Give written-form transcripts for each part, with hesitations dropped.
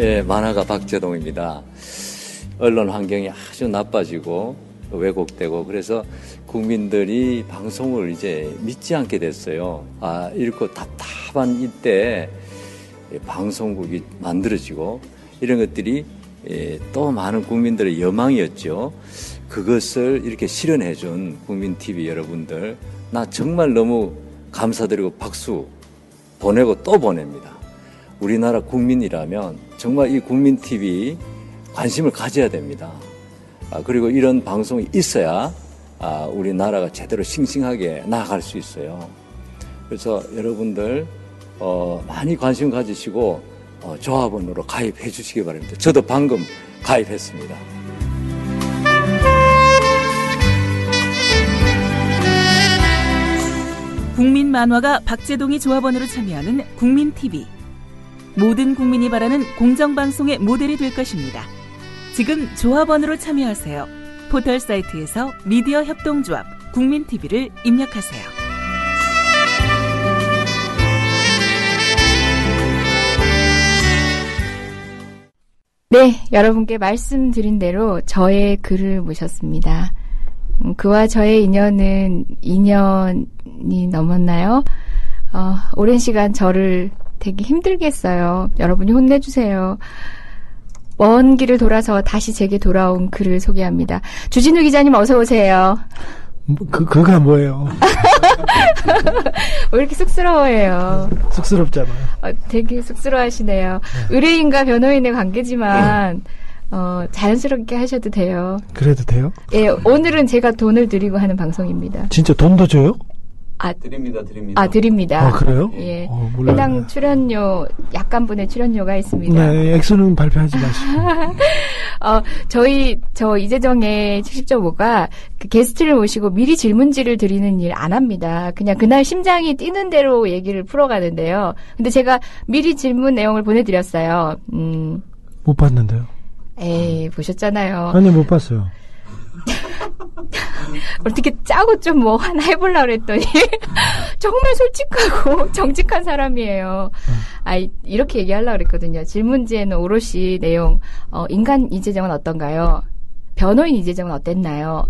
예, 만화가 박재동입니다. 언론 환경이 아주 나빠지고 왜곡되고 그래서 국민들이 방송을 이제 믿지 않게 됐어요. 이렇게 답답한 이때 방송국이 만들어지고 이런 것들이 또 많은 국민들의 여망이었죠. 그것을 이렇게 실현해준 국민TV 여러분들, 나 정말 너무 감사드리고 박수 보내고 또 보냅니다. 우리나라 국민이라면 정말 이 국민TV 관심을 가져야 됩니다. 그리고 이런 방송이 있어야 우리나라가 제대로 싱싱하게 나아갈 수 있어요. 그래서 여러분들 많이 관심 가지시고 조합원으로 가입해 주시기 바랍니다. 저도 방금 가입했습니다. 국민 만화가 박재동이 조합원으로 참여하는 국민TV. 모든 국민이 바라는 공정방송의 모델이 될 것입니다. 지금 조합원으로 참여하세요. 포털 사이트에서 미디어 협동조합 국민TV를 입력하세요. 네, 여러분께 말씀드린 대로 저의 글을 모셨습니다. 그와 저의 인연은 2년이 넘었나요? 오랜 시간 저를 되게 힘들게 했어요. 여러분이 혼내주세요. 먼 길을 돌아서 다시 제게 돌아온 글을 소개합니다. 주진우 기자님 어서 오세요. 그가 뭐예요? 왜 이렇게 쑥스러워해요? 쑥스럽잖아요. 되게 쑥스러워하시네요. 네. 의뢰인과 변호인의 관계지만 자연스럽게 하셔도 돼요. 그래도 돼요? 예, 오늘은 제가 돈을 드리고 하는 방송입니다. 진짜 돈도 줘요? 드립니다. 드립니다. 그래요? 예. 몰라요. 해당 출연료, 약간분의 출연료가 있습니다. 네, 액수는 발표하지 마시고. 저 이재정의 70.5가 그 게스트를 모시고 미리 질문지를 드리는 일 안 합니다. 그냥 그날 심장이 뛰는 대로 얘기를 풀어가는데요. 근데 제가 미리 질문 내용을 보내드렸어요. 못 봤는데요. 에이, 보셨잖아요. 아니, 못 봤어요. 어떻게 짜고 좀 뭐 하나 해보려고 그랬더니 정말 솔직하고 정직한 사람이에요. 이렇게 얘기하려고 그랬거든요. 질문지에는 오롯이 내용, 인간 이재정은 어떤가요? 변호인 이재정은 어땠나요?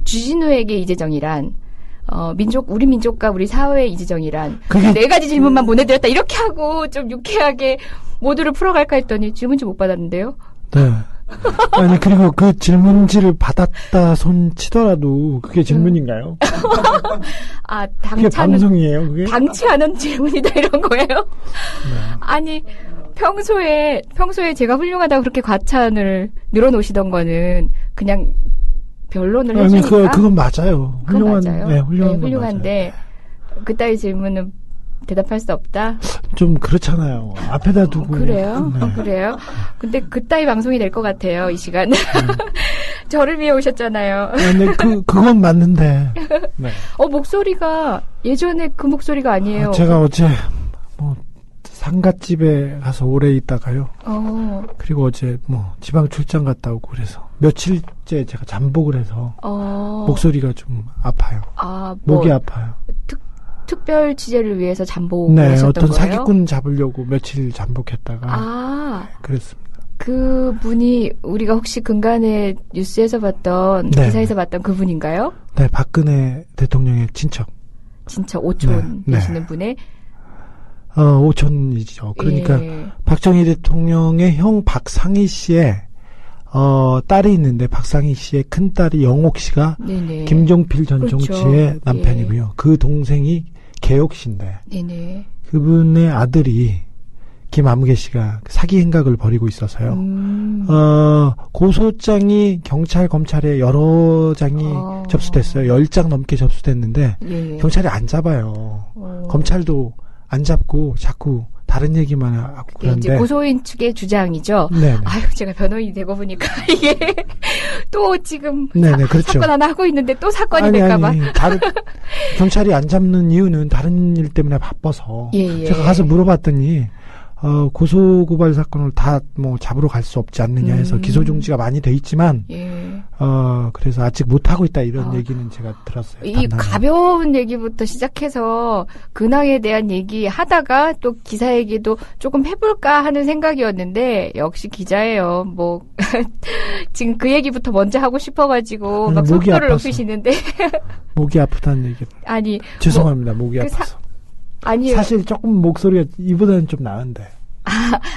주진우에게 이재정이란, 우리 민족과 우리 사회의 이재정이란, 그게... 4가지 질문만 보내드렸다. 이렇게 하고 좀 유쾌하게 모두를 풀어갈까 했더니 질문지 못 받았는데요. 네. 아니, 그리고 그 질문지를 받았다 손 치더라도 그게 질문인가요? 그게 방송이에요, 그게? 당치 않은 질문이다, 이런 거예요? 네. 아니, 평소에 제가 훌륭하다고 그렇게 과찬을 늘어놓으시던 거는 그냥 변론을 해주니까. 그건 맞아요. 맞아요. 네, 훌륭한데, 맞아요. 그따위 질문은 대답할 수 없다? 좀 그렇잖아요. 앞에다 두고. 그래요? 네. 그래요? 근데 그따위 방송이 될 것 같아요, 이 시간. 저를 위해 오셨잖아요. 네, 그건 맞는데. 네. 목소리가 예전에 그 목소리가 아니에요. 제가 어제 상갓집에 가서 오래 있다가요. 그리고 어제 지방 출장 갔다 오고 그래서 며칠째 제가 잠복을 해서 목소리가 좀 아파요. 목이 아파요. 특별 취재를 위해서 잠복을 네, 하셨던 어떤 거예요? 사기꾼 잡으려고 며칠 잠복했다가 그랬습니다. 그분이 우리가 혹시 근간에 뉴스에서 봤던 기사에서 봤던 그분인가요? 네, 박근혜 대통령의 친척 오촌 되시는 분의 오촌이죠. 그러니까 박정희 대통령의 형 박상희 씨의 딸이 있는데 박상희 씨의 큰 딸이 영옥 씨가 김종필 전 정치의 남편이고요. 그 동생이 개옥 씨인데 그분의 아들이 김아무개 씨가 사기 행각을 벌이고 있어서요. 고소장이 경찰 검찰에 여러 장이 접수됐어요. 10장 넘게 접수됐는데 경찰이 안 잡아요. 검찰도 안 잡고 자꾸 다른 얘기만 하고 그런데 이제 고소인 측의 주장이죠. 네네. 제가 변호인이 되고 보니까 이게 또 지금 그렇죠. 사건 하나 하고 있는데 또 사건이 될까봐. 경찰이 안 잡는 이유는 다른 일 때문에 바빠서 제가 가서 물어봤더니 고소고발 사건을 다 뭐 잡으러 갈 수 없지 않느냐 해서 기소 중지가 많이 돼 있지만, 예. 그래서 아직 못하고 있다 이런 얘기는 제가 들었어요. 이 가벼운 얘기부터 시작해서 근황에 대한 얘기 하다가 또 기사 얘기도 조금 해볼까 하는 생각이었는데, 역시 기자예요. 뭐, 지금 그 얘기부터 먼저 하고 싶어가지고, 막 속도를 높이시는데. 목이 아프다는 얘기를. 아니. 죄송합니다. 목이 아파서. 아니요. 사실 조금 목소리가 이보다는 좀 나은데.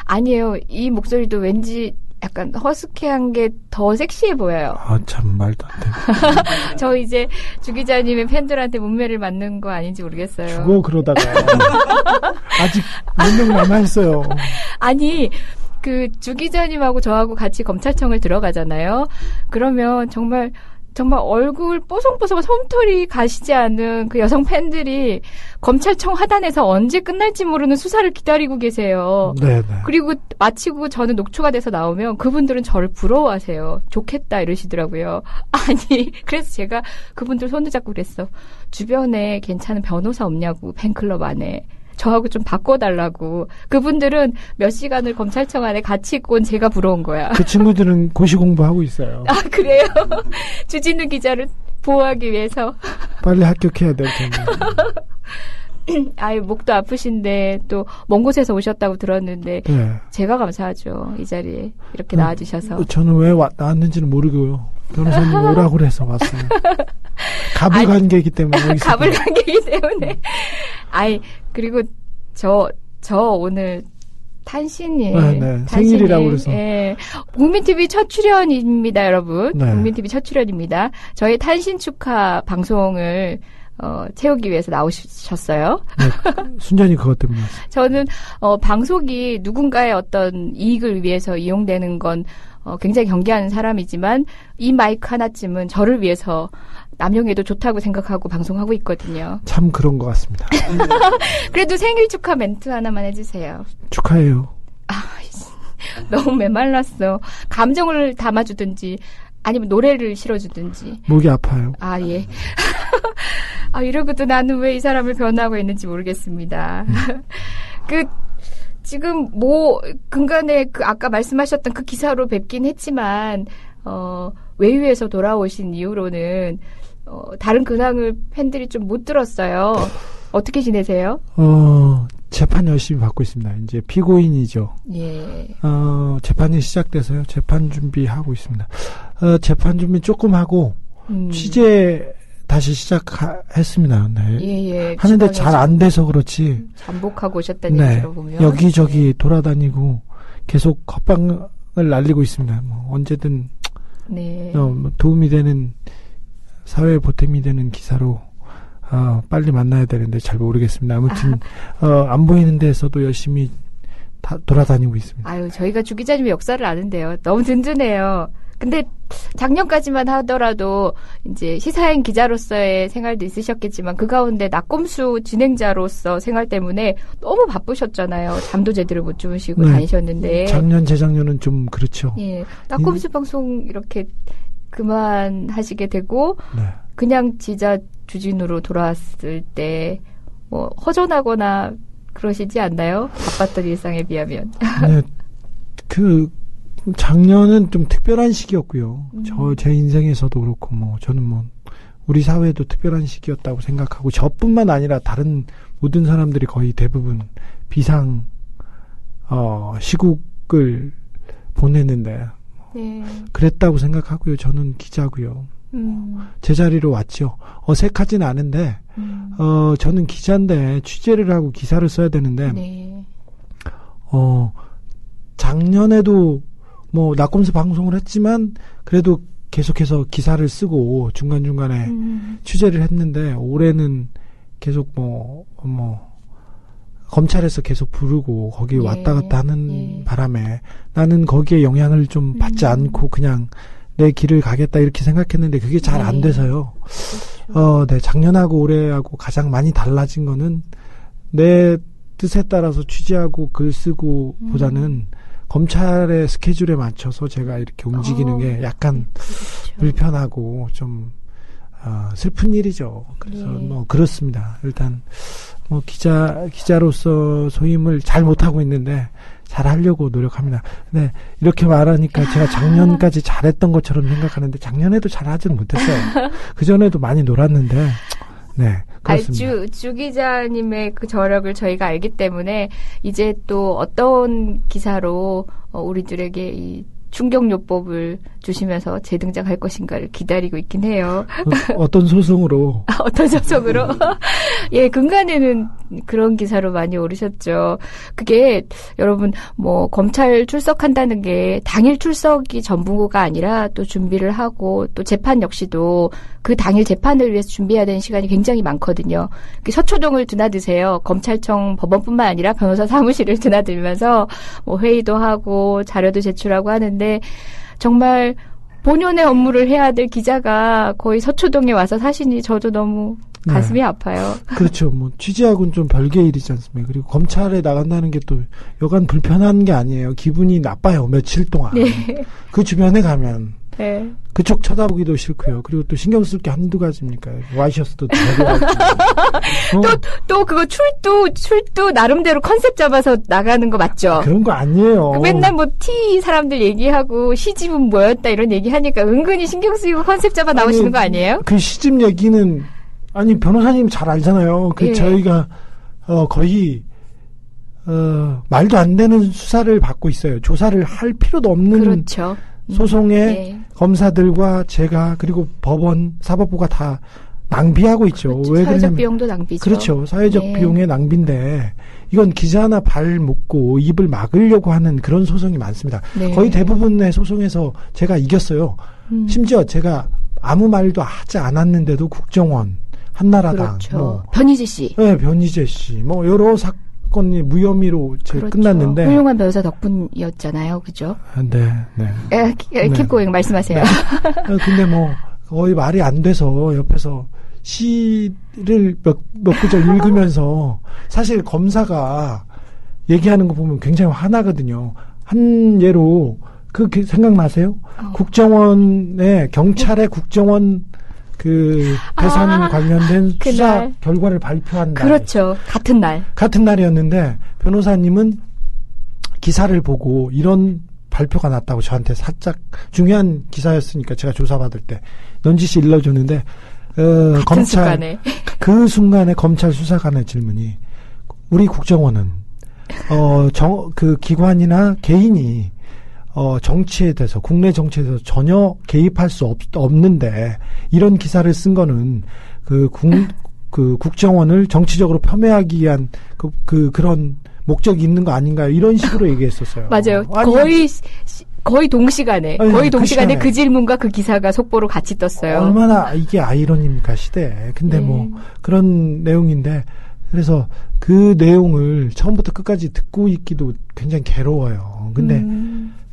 아니에요. 이 목소리도 왠지 약간 허스키한 게 더 섹시해 보여요. 참 말도 안 돼. 저 이제 주 기자님의 팬들한테 문매를 맞는 거 아닌지 모르겠어요. 죽어 그러다가. 아직 몇 명 남아있어요. 아니, 주 기자님하고 저하고 같이 검찰청을 들어가잖아요. 그러면 정말 얼굴 뽀송뽀송 솜털이 가시지 않은 그 여성 팬들이 검찰청 하단에서 언제 끝날지 모르는 수사를 기다리고 계세요. 네네. 그리고 마치고 저는 녹초가 돼서 나오면 그분들은 저를 부러워하세요. 좋겠다 이러시더라고요. 아니, 그래서 제가 그분들 손을 잡고 그랬어. 주변에 괜찮은 변호사 없냐고, 팬클럽 안에. 저하고 좀 바꿔달라고. 그분들은 몇 시간을 검찰청 안에 같이 있고 온 제가 부러운 거야. 그 친구들은 고시 공부하고 있어요. 아, 그래요? 주진우 기자를 보호하기 위해서. 빨리 합격해야 될 텐데. 아유, 목도 아프신데 또 먼 곳에서 오셨다고 들었는데 네. 제가 감사하죠. 이 자리에 이렇게 나와주셔서. 저는 왜 나왔는지는 모르고요. 변호사님 오라고 그래서 왔어요. 가불관계이기 때문에. 가불관계이기 때문에. 아이, 그리고 저 오늘 탄신일. 네. 생일이라고 그래서. 예. 국민TV 첫 출연입니다, 여러분. 네. 국민TV 첫 출연입니다. 저희 탄신 축하 방송을 채우기 위해서 나오셨어요. 네, 순전히 그것 때문에. 저는 방송이 누군가의 어떤 이익을 위해서 이용되는 건 굉장히 경계하는 사람이지만 이 마이크 하나쯤은 저를 위해서 남용해도 좋다고 생각하고 방송하고 있거든요. 참 그런 것 같습니다. 그래도 생일 축하 멘트 하나만 해주세요. 축하해요. 너무 메말랐어. 감정을 담아주든지 아니면 노래를 실어주든지. 목이 아파요. 아, 예. 이러고도 나는 왜 이 사람을 변호하고 있는지 모르겠습니다. 지금 근간에 아까 말씀하셨던 그 기사로 뵙긴 했지만, 외유에서 돌아오신 이후로는, 다른 근황을 팬들이 좀 못 들었어요. 어떻게 지내세요? 재판 열심히 받고 있습니다. 이제 피고인이죠. 예. 재판이 시작돼서요. 재판 준비하고 있습니다. 재판 준비 조금 하고, 취재 다시 시작했습니다. 네. 예. 하는데 잘 안 돼서 그렇지. 잠복하고 오셨다는 얘기 들어보면. 여기저기 돌아다니고 계속 헛방을 날리고 있습니다. 언제든 네. 도움이 되는, 사회에 보탬이 되는 기사로 빨리 만나야 되는데 잘 모르겠습니다. 아무튼 안 보이는 데서도 열심히 돌아다니고 있습니다. 아유, 저희가 주 기자님의 역사를 아는데요. 너무 든든해요. 근데 작년까지만 하더라도 이제 시사인 기자로서의 생활도 있으셨겠지만 그 가운데 낙검수 진행자로서 생활 때문에 너무 바쁘셨잖아요. 잠도 제대로 못 주무시고 다니셨는데. 작년, 재작년은 좀 그렇죠. 예. 낙검수 방송 이렇게 그만하시게 되고 그냥 지자 주진우로 돌아왔을 때 허전하거나 그러시지 않나요? 바빴던 일상에 비하면. 네. 작년은 좀 특별한 시기였고요. 제 인생에서도 그렇고, 저는 우리 사회도 특별한 시기였다고 생각하고, 저뿐만 아니라 다른 모든 사람들이 거의 대부분 비상, 시국을 보냈는데, 그랬다고 생각하고요. 저는 기자고요. 제자리로 왔죠. 어색하진 않은데, 저는 기자인데, 취재를 하고 기사를 써야 되는데, 작년에도 낙검수 방송을 했지만 그래도 계속해서 기사를 쓰고 중간중간에 취재를 했는데 올해는 계속 검찰에서 계속 부르고 거기 왔다 갔다 하는 바람에 나는 거기에 영향을 좀 받지 않고 그냥 내 길을 가겠다 이렇게 생각했는데 그게 잘 안 돼서요. 작년하고 올해하고 가장 많이 달라진 거는 내 뜻에 따라서 취재하고 글 쓰고 보다는 검찰의 스케줄에 맞춰서 제가 이렇게 움직이는 게 약간 불편하고 좀 슬픈 일이죠. 그래서 그렇습니다. 일단 기자로서 소임을 잘 못하고 있는데, 잘 하려고 노력합니다. 근데 이렇게 말하니까 제가 작년까지 잘했던 것처럼 생각하는데 작년에도 잘하지는 못했어요. 그전에도 많이 놀았는데 네 그렇습니다. 주 기자님의 그 저력을 저희가 알기 때문에 이제 또 어떤 기사로 우리들에게 이 충격요법을 주시면서 재등장할 것인가를 기다리고 있긴 해요. 어떤 소송으로? 어떤 소송으로? 예, 근간에는 그런 기사로 많이 오르셨죠. 그게 여러분 검찰 출석한다는 게 당일 출석이 전부가 아니라 또 준비를 하고 또 재판 역시도 그 당일 재판을 위해서 준비해야 되는 시간이 굉장히 많거든요. 서초동을 드나드세요. 검찰청 법원뿐만 아니라 변호사 사무실을 드나들면서 회의도 하고 자료도 제출하고 하는데 정말 본연의 업무를 해야 될 기자가 거의 서초동에 와서 사시니 저도 너무 가슴이 아파요. 그렇죠. 취재하고는 좀 별개 일이지 않습니까? 그리고 검찰에 나간다는 게 또 여간 불편한 게 아니에요. 기분이 나빠요. 며칠 동안. 네. 그 주변에 가면. 네. 그쪽 쳐다보기도 싫고요. 그리고 또 신경 쓸 게 한두 가지입니까? 와이셔츠도 데려왔고. 또 그거 출두 나름대로 컨셉 잡아서 나가는 거 맞죠? 그런 거 아니에요. 맨날 티 사람들 얘기하고 시집은 뭐였다 이런 얘기하니까 은근히 신경 쓰이고 컨셉 잡아 나오시는 거 아니에요? 그 시집 얘기는 변호사님 잘 알잖아요. 예. 저희가 거의 말도 안 되는 수사를 받고 있어요. 조사를 할 필요도 없는 그렇죠. 소송에 검사들과 제가 그리고 법원, 사법부가 다 낭비하고 있죠. 그렇죠. 왜 사회적 그러냐면, 비용도 낭비죠. 그렇죠. 사회적 비용의 낭비인데 이건 기자 하나 발 묶고 입을 막으려고 하는 그런 소송이 많습니다. 네. 거의 대부분의 소송에서 제가 이겼어요. 심지어 제가 아무 말도 하지 않았는데도 국정원, 한나라당, 그렇죠. 변희재 씨. 네, 변희재 씨, 여러 사건이 무혐의로 그렇죠. 끝났는데 훌륭한 변호사 덕분이었잖아요, 그죠? 네. 킵고잉 말씀하세요. 네. 근데 거의 말이 안 돼서 옆에서 시를 몇 구절 읽으면서 사실 검사가 얘기하는 거 보면 굉장히 화나거든요. 한 예로 생각나세요? 국정원의 경찰의 국정원 대산 관련된 수사 결과를 발표한 날. 그렇죠. 같은 날이었는데 변호사님은 기사를 보고 이런 발표가 났다고 저한테 살짝 중요한 기사였으니까 제가 조사받을 때 넌지시 일러줬는데 검찰 그 순간에 검찰 수사관의 질문이 우리 국정원은 그 기관이나 개인이 정치에 대해서 국내 정치에 대해서 전혀 개입할 수 없는데 이런 기사를 쓴 거는 그 국정원을 정치적으로 폄훼하기 위한 그런 목적이 있는 거 아닌가요? 이런 식으로 얘기했었어요. 맞아요. 거의 동시간에 그 질문과 그 기사가 속보로 같이 떴어요. 얼마나 이게 아이러니입니까 시대에. 근데 그런 내용인데 그래서 그 내용을 처음부터 끝까지 듣고 있기도 굉장히 괴로워요. 근데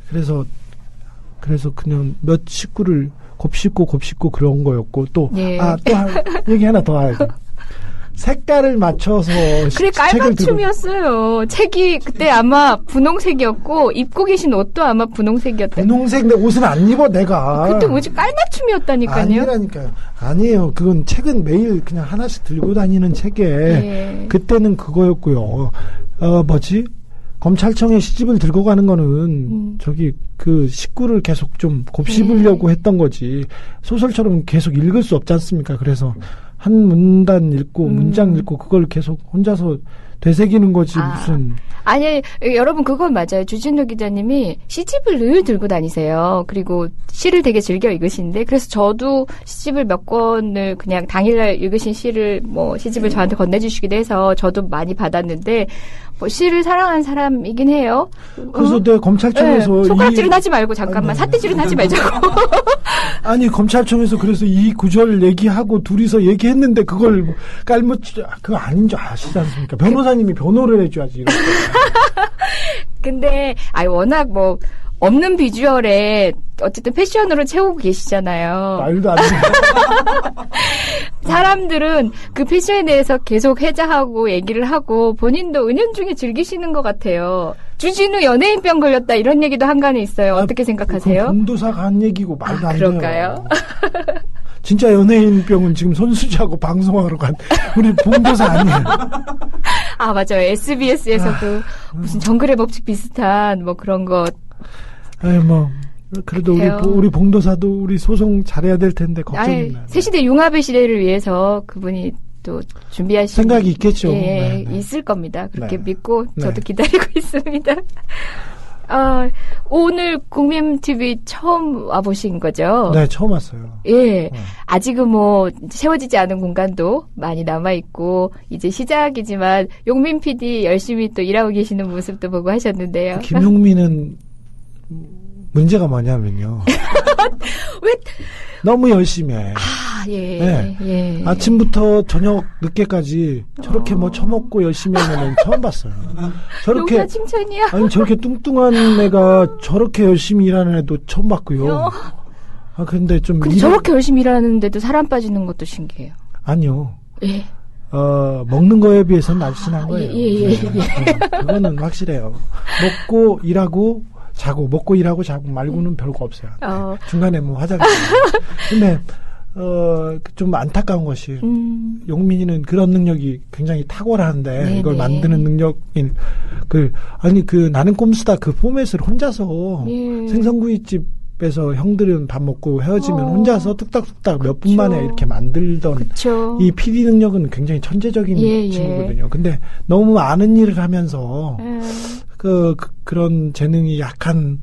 그래서 그냥 몇 식구를 곱씹고 그런 거였고 또 얘기 하나 더 하죠. 색깔을 맞춰서 그래 깔맞춤이었어요. 책이 그때 아마 분홍색이었고 입고 계신 옷도 아마 분홍색이었다. 분홍색 내 옷은 안 입어 내가. 그때 뭐지 깔맞춤이었다니까요. 아니라니까요. 아니에요. 그건 책은 매일 그냥 하나씩 들고 다니는 책에 그때는 그거였고요. 검찰청에 시집을 들고 가는 거는 그 식구를 계속 좀 곱씹으려고 했던 거지 소설처럼 계속 읽을 수 없지 않습니까? 그래서 한 문단 읽고 문장 읽고 그걸 계속 혼자서 되새기는 거지 무슨. 아니 여러분 그건 맞아요. 주진우 기자님이 시집을 늘 들고 다니세요. 그리고 시를 되게 즐겨 읽으시는데 그래서 저도 시집을 몇 권을 그냥 당일날 읽으신 시를 시집을 저한테 건네주시기도 해서 저도 많이 받았는데 시를 사랑하는 사람이긴 해요. 그래서 내가 검찰청에서 손가락질은 하지 말고 잠깐만 삿대질은 하지 말자고. 아니 검찰청에서 그래서 이 구절 얘기하고 둘이서 얘기했는데 그걸 그거 아닌 줄 아시지 않습니까? 변호사님이 변호를 해줘야지 이런 거. 근데 워낙 없는 비주얼에 어쨌든 패션으로 채우고 계시잖아요. 말도 안 돼. 사람들은 그 패션에 대해서 계속 회자하고 얘기를 하고 본인도 은연중에 즐기시는 것 같아요. 주진우 연예인병 걸렸다 이런 얘기도 한간에 있어요. 어떻게 생각하세요? 본도사가 한 얘기고 말도 안 돼요. 그럴까요? 진짜 연예인병은 지금 손수지하고 방송하러 간 우리 봉도사 아니에요. 아, 맞아요. SBS에서도 무슨 정글의 법칙 비슷한 뭐 그런 것. 아니, 뭐, 그래도 우리 봉도사도 우리 소송 잘해야 될 텐데 걱정입니다. 새시대 융합의 시대를 위해서 그분이 또 준비하신 생각이 있겠죠. 예, 네. 있을 겁니다. 그렇게 네. 믿고 저도 네. 기다리고 있습니다. 오늘 국민TV 처음 와보신 거죠? 네, 처음 왔어요. 예. 아직은 뭐, 세워지지 않은 공간도 많이 남아있고, 이제 시작이지만, 용민 PD 열심히 또 일하고 계시는 모습도 보고 하셨는데요. 김용민은 문제가 뭐냐면요. 왜? 너무 열심히 해. 예. 네. 예. 아침부터 저녁 늦게까지 저렇게 뭐 처먹고 열심히 하는 애는 처음 봤어요. 저렇게. 용사 칭찬이야. 아니, 저렇게 뚱뚱한 애가 저렇게 열심히 일하는 애도 처음 봤고요. 근데 좀. 저렇게 열심히 일하는데도 사람 빠지는 것도 신기해요. 아니요. 예. 먹는 거에 비해서는 날씬한 거예요. 예. 그거는 확실해요. 먹고 일하고 자고, 먹고 일하고 자고 말고는 별거 없어요. 중간에 뭐 화장실. 근데, 좀 안타까운 것이, 용민이는 그런 능력이 굉장히 탁월한데, 네네. 이걸 만드는 능력인, 나는 꼼수다 그 포맷을 혼자서, 예. 생선구이집에서 형들은 밥 먹고 헤어지면 혼자서 뚝딱뚝딱 몇 분 만에 이렇게 만들던, 그쵸. 이 PD 능력은 굉장히 천재적인 친구거든요. 근데 너무 많은 일을 하면서, 그런 재능이 약한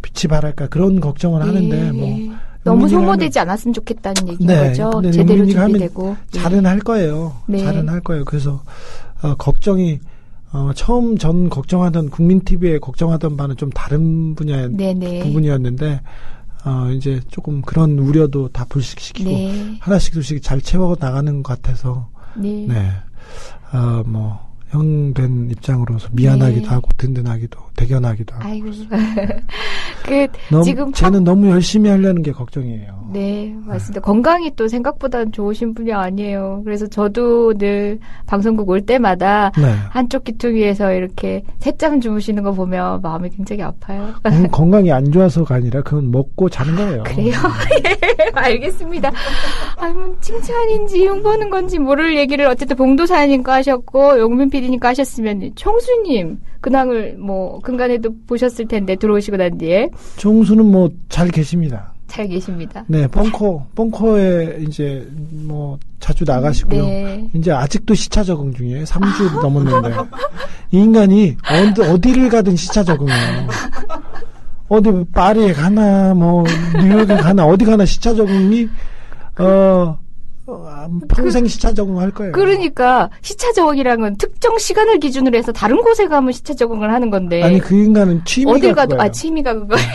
빛이 발할까 그런 걱정을 하는데 뭐 너무 소모되지 않았으면 좋겠다는 얘기인 거죠. 근데 제대로 준비되고 잘은 할 거예요. 잘은 할 거예요. 그래서 걱정이 처음 전 걱정하던 국민TV에 걱정하던 바는 좀 다른 분야의 부분이었는데 이제 조금 그런 우려도 다 불식시키고 하나씩 둘씩 잘 채워 나가는 것 같아서 형 된 입장으로서 미안하기도 하고 든든하기도 대견하기도 하고. 아이고. 지금 쟤는 너무 열심히 하려는 게 걱정이에요. 네, 맞습니다. 건강이 또 생각보다 좋으신 분이 아니에요. 그래서 저도 늘 방송국 올 때마다 한쪽 귀퉁이에서 이렇게 새잠 주무시는 거 보면 마음이 굉장히 아파요. 건강이 안 좋아서가 아니라 그건 먹고 자는 거예요. 그래요? 예, 알겠습니다. 뭐 칭찬인지 흉보는 건지 모를 얘기를 어쨌든 봉도사님과 하셨고 용민 PD님과 하셨으면 총수님 근황을 뭐 근간에도 보셨을 텐데 들어오시고 난 뒤에 총수는 뭐 잘 계십니다. 잘 계십니다. 네, 벙커에 이제 뭐 자주 나가시고요. 이제 아직도 시차 적응 중이에요. 3주 넘었는데 이 인간이 어디를 가든 시차 적응해요. 어디 파리에 가나 뭐 뉴욕에 가나 어디 가나 시차 적응이 평생 시차 적응할 거예요. 그러니까 시차 적응이라는 건 특정 시간을 기준으로 해서 다른 곳에 가면 시차 적응을 하는 건데. 아니 그 인간은 취미가 어딜 가도 그거예요. 취미가 그거예요.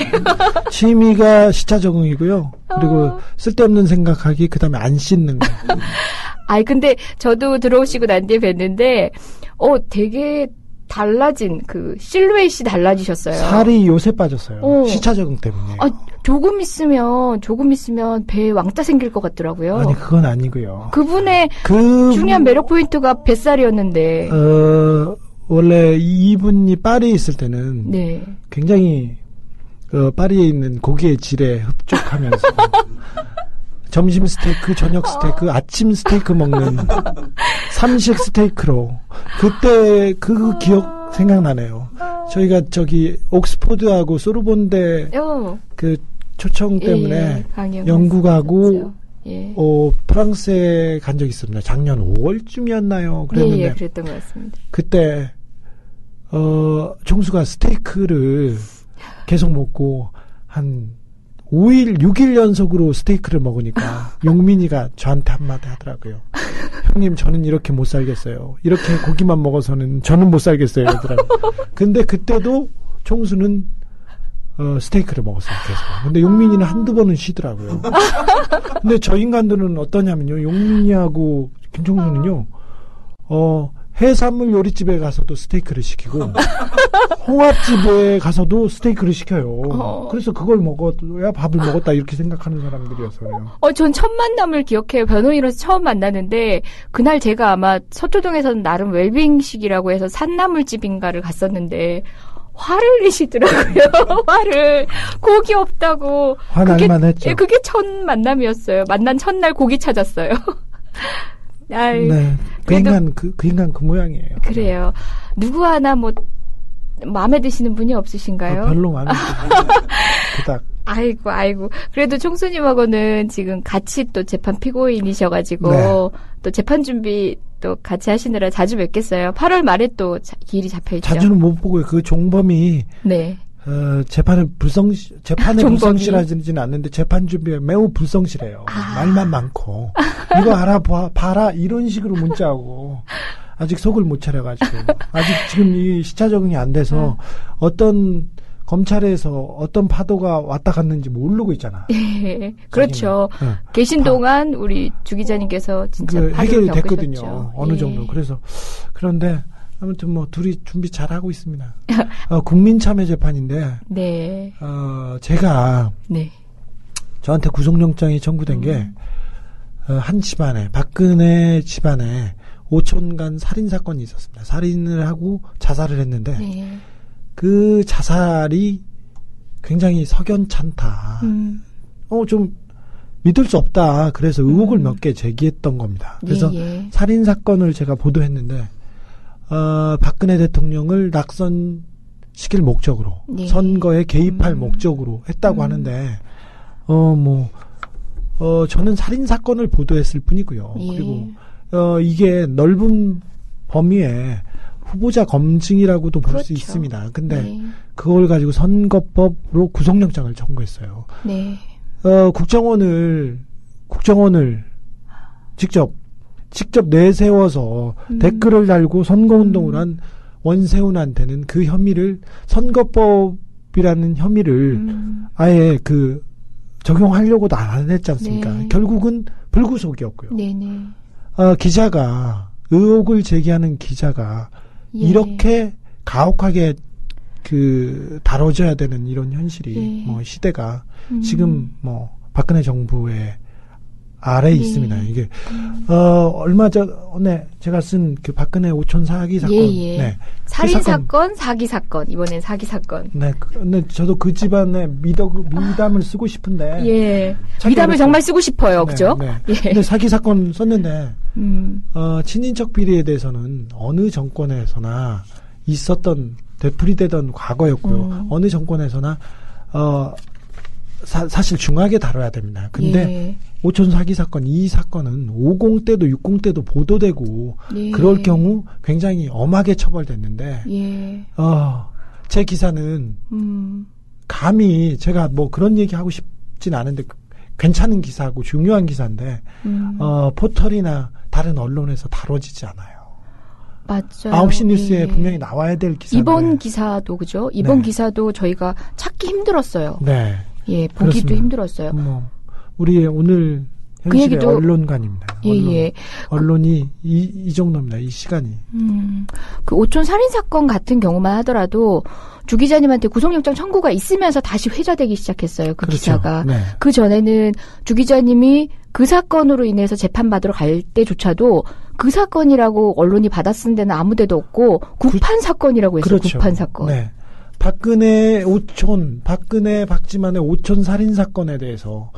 취미가 시차 적응이고요. 그리고 쓸데없는 생각하기 그다음에 안 씻는 거. 근데 저도 들어오시고 난 뒤에 뵀는데 되게 달라진 실루엣이 달라지셨어요. 살이 요새 빠졌어요. 시차 적응 때문에. 조금 있으면 배에 왕따 생길 것 같더라고요. 아니 그건 아니고요. 그분의 중요한 매력 포인트가 뱃살이었는데. 원래 이분이 파리에 있을 때는 굉장히 파리에 있는 고기의 질에 흡족하면서 점심 스테이크, 저녁 스테이크, 아침 스테이크 먹는 삼식 스테이크로 그때 그 기억 생각나네요. 저희가 옥스포드하고 소르본대 그 초청 때문에 영국 가고 프랑스에 간 적이 있습니다. 작년 5월쯤이었나요? 그랬는데 그랬던 것 같습니다. 그때 총수가 스테이크를 계속 먹고 한 5일, 6일 연속으로 스테이크를 먹으니까 용민이가 저한테 한마디 하더라고요. 형님, 저는 이렇게 못 살겠어요. 이렇게 고기만 먹어서는 저는 못 살겠어요. 이러더라고요. 근데 그때도 총수는 스테이크를 먹었어요. 계속. 근데 용민이는 한두 번은 쉬더라고요. 근데 저 인간들은 어떠냐면요. 용민이하고 김총수는요. 해산물 요리집에 가서도 스테이크를 시키고 홍합집에 가서도 스테이크를 시켜요. 그래서 그걸 먹어야 밥을 먹었다 이렇게 생각하는 사람들이어서요. 전 첫 만남을 기억해요. 변호인으로서 처음 만났는데 그날 제가 아마 서초동에서는 나름 웰빙식이라고 해서 산나물집인가를 갔었는데 화를 내시더라고요. 화를. 곡이 없다고. 화날만 했죠. 그게 첫 만남이었어요. 만난 첫날 곡이 찾았어요. 네. 그 인간 그 모양이에요. 그래요. 누구 하나 뭐 마음에 드시는 분이 없으신가요? 별로 마음에 드시는 그닥. 아이고. 그래도 총수님하고는 지금 같이 또 재판 피고인이셔가지고 네. 또 재판 준비 또 같이 하시느라 자주 뵙겠어요. 8월 말에 또 길이 잡혀있죠. 자주는 못 보고요. 그 종범이 네. 재판에 불성실하지는 않는데 재판 준비에 매우 불성실해요. 말만 많고 이거 봐라 이런 식으로 문자하고 아직 속을 못 차려가지고 아직 지금 이 시차 적응이 안 돼서 어떤 검찰에서 어떤 파도가 왔다 갔는지 모르고 있잖아. 네, 그렇죠. 네. 계신 동안 우리 주 기자님께서 진짜 해결이 됐거든요. 어느 정도. 그래서 그런데 아무튼 뭐 둘이 준비 잘 하고 있습니다. 국민참여재판인데, 네. 제가 네. 저한테 구속영장이 청구된 게 한 집안에 박근혜 집안에 5천간 살인 사건이 있었습니다. 살인을 하고 자살을 했는데. 네. 그 자살이 굉장히 석연찮다. 좀 믿을 수 없다. 그래서 의혹을 몇 개 제기했던 겁니다. 그래서 살인 사건을 제가 보도했는데 박근혜 대통령을 낙선시킬 목적으로 선거에 개입할 목적으로 했다고 하는데 저는 살인 사건을 보도했을 뿐이고요. 그리고 이게 넓은 범위에 후보자 검증이라고도 볼 수 있습니다. 근데 그걸 가지고 선거법으로 구속영장을 청구했어요. 네. 국정원을 직접 내세워서 댓글을 달고 선거운동을 한 원세훈한테는 그 혐의를 선거법이라는 혐의를 아예 적용하려고도 안 했지 않습니까? 네. 결국은 불구속이었고요. 네네. 기자가 의혹을 제기하는 기자가 이렇게 가혹하게 다뤄져야 되는 이런 현실이 시대가 지금 박근혜 정부의 아래에 있습니다. 이게 얼마 전에 제가 쓴 그 박근혜 오촌 사기 사건, 네. 살인 사건, 사기 사건, 이번엔 사기 사건. 네, 근데 저도 그 집안의 미담을 쓰고 싶은데, 미담을 정말 쓰고 싶어요, 그죠? 네. 근데 사기 사건 썼는데, 친인척 비리에 대해서는 어느 정권에서나 있었던 되풀이되던 과거였고요. 어느 정권에서나 사실 중하게 다뤄야 됩니다. 근데 오촌 사기 사건, 이 사건은 50 때도 60 때도 보도되고 그럴 경우 굉장히 엄하게 처벌됐는데 제 기사는 감히 제가 뭐 그런 얘기 하고 싶진 않은데 괜찮은 기사고 중요한 기사인데 포털이나 다른 언론에서 다뤄지지 않아요. 맞아요. 9시 뉴스에 분명히 나와야 될 기사인데 이번 기사도 그죠? 이번 기사도 저희가 찾기 힘들었어요. 네. 보기도 그렇습니다. 힘들었어요. 우리 오늘 현실의 언론관입니다. 언론이 이 정도입니다. 이 시간이. 그 오촌 살인 사건 같은 경우만 하더라도 주 기자님한테 구속영장 청구가 있으면서 다시 회자되기 시작했어요. 그 기사가. 네. 그 전에는 주 기자님이 그 사건으로 인해서 재판받으러 갈 때조차도 그 사건이라고 언론이 받아쓴 데는 아무 데도 없고 구판 사건이라고 했어요. 구판 사건. 네. 박근혜 박지만의 오촌 살인 사건에 대해서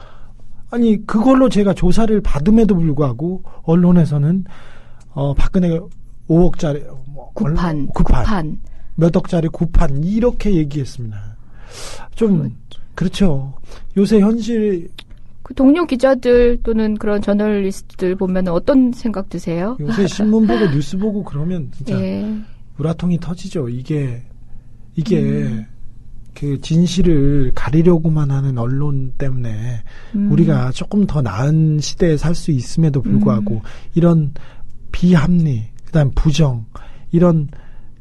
아니 그걸로 제가 조사를 받음에도 불구하고 언론에서는 박근혜 5억짜리 구판 몇 억짜리 구판 이렇게 얘기했습니다. 좀 그렇죠. 요새 현실 그 동료 기자들 또는 그런 저널리스트들 보면 어떤 생각 드세요? 요새 신문 보고 뉴스 보고 그러면 진짜 우라통이 터지죠. 이게 그 진실을 가리려고만 하는 언론 때문에 우리가 조금 더 나은 시대에 살 수 있음에도 불구하고 이런 비합리, 그다음 부정, 이런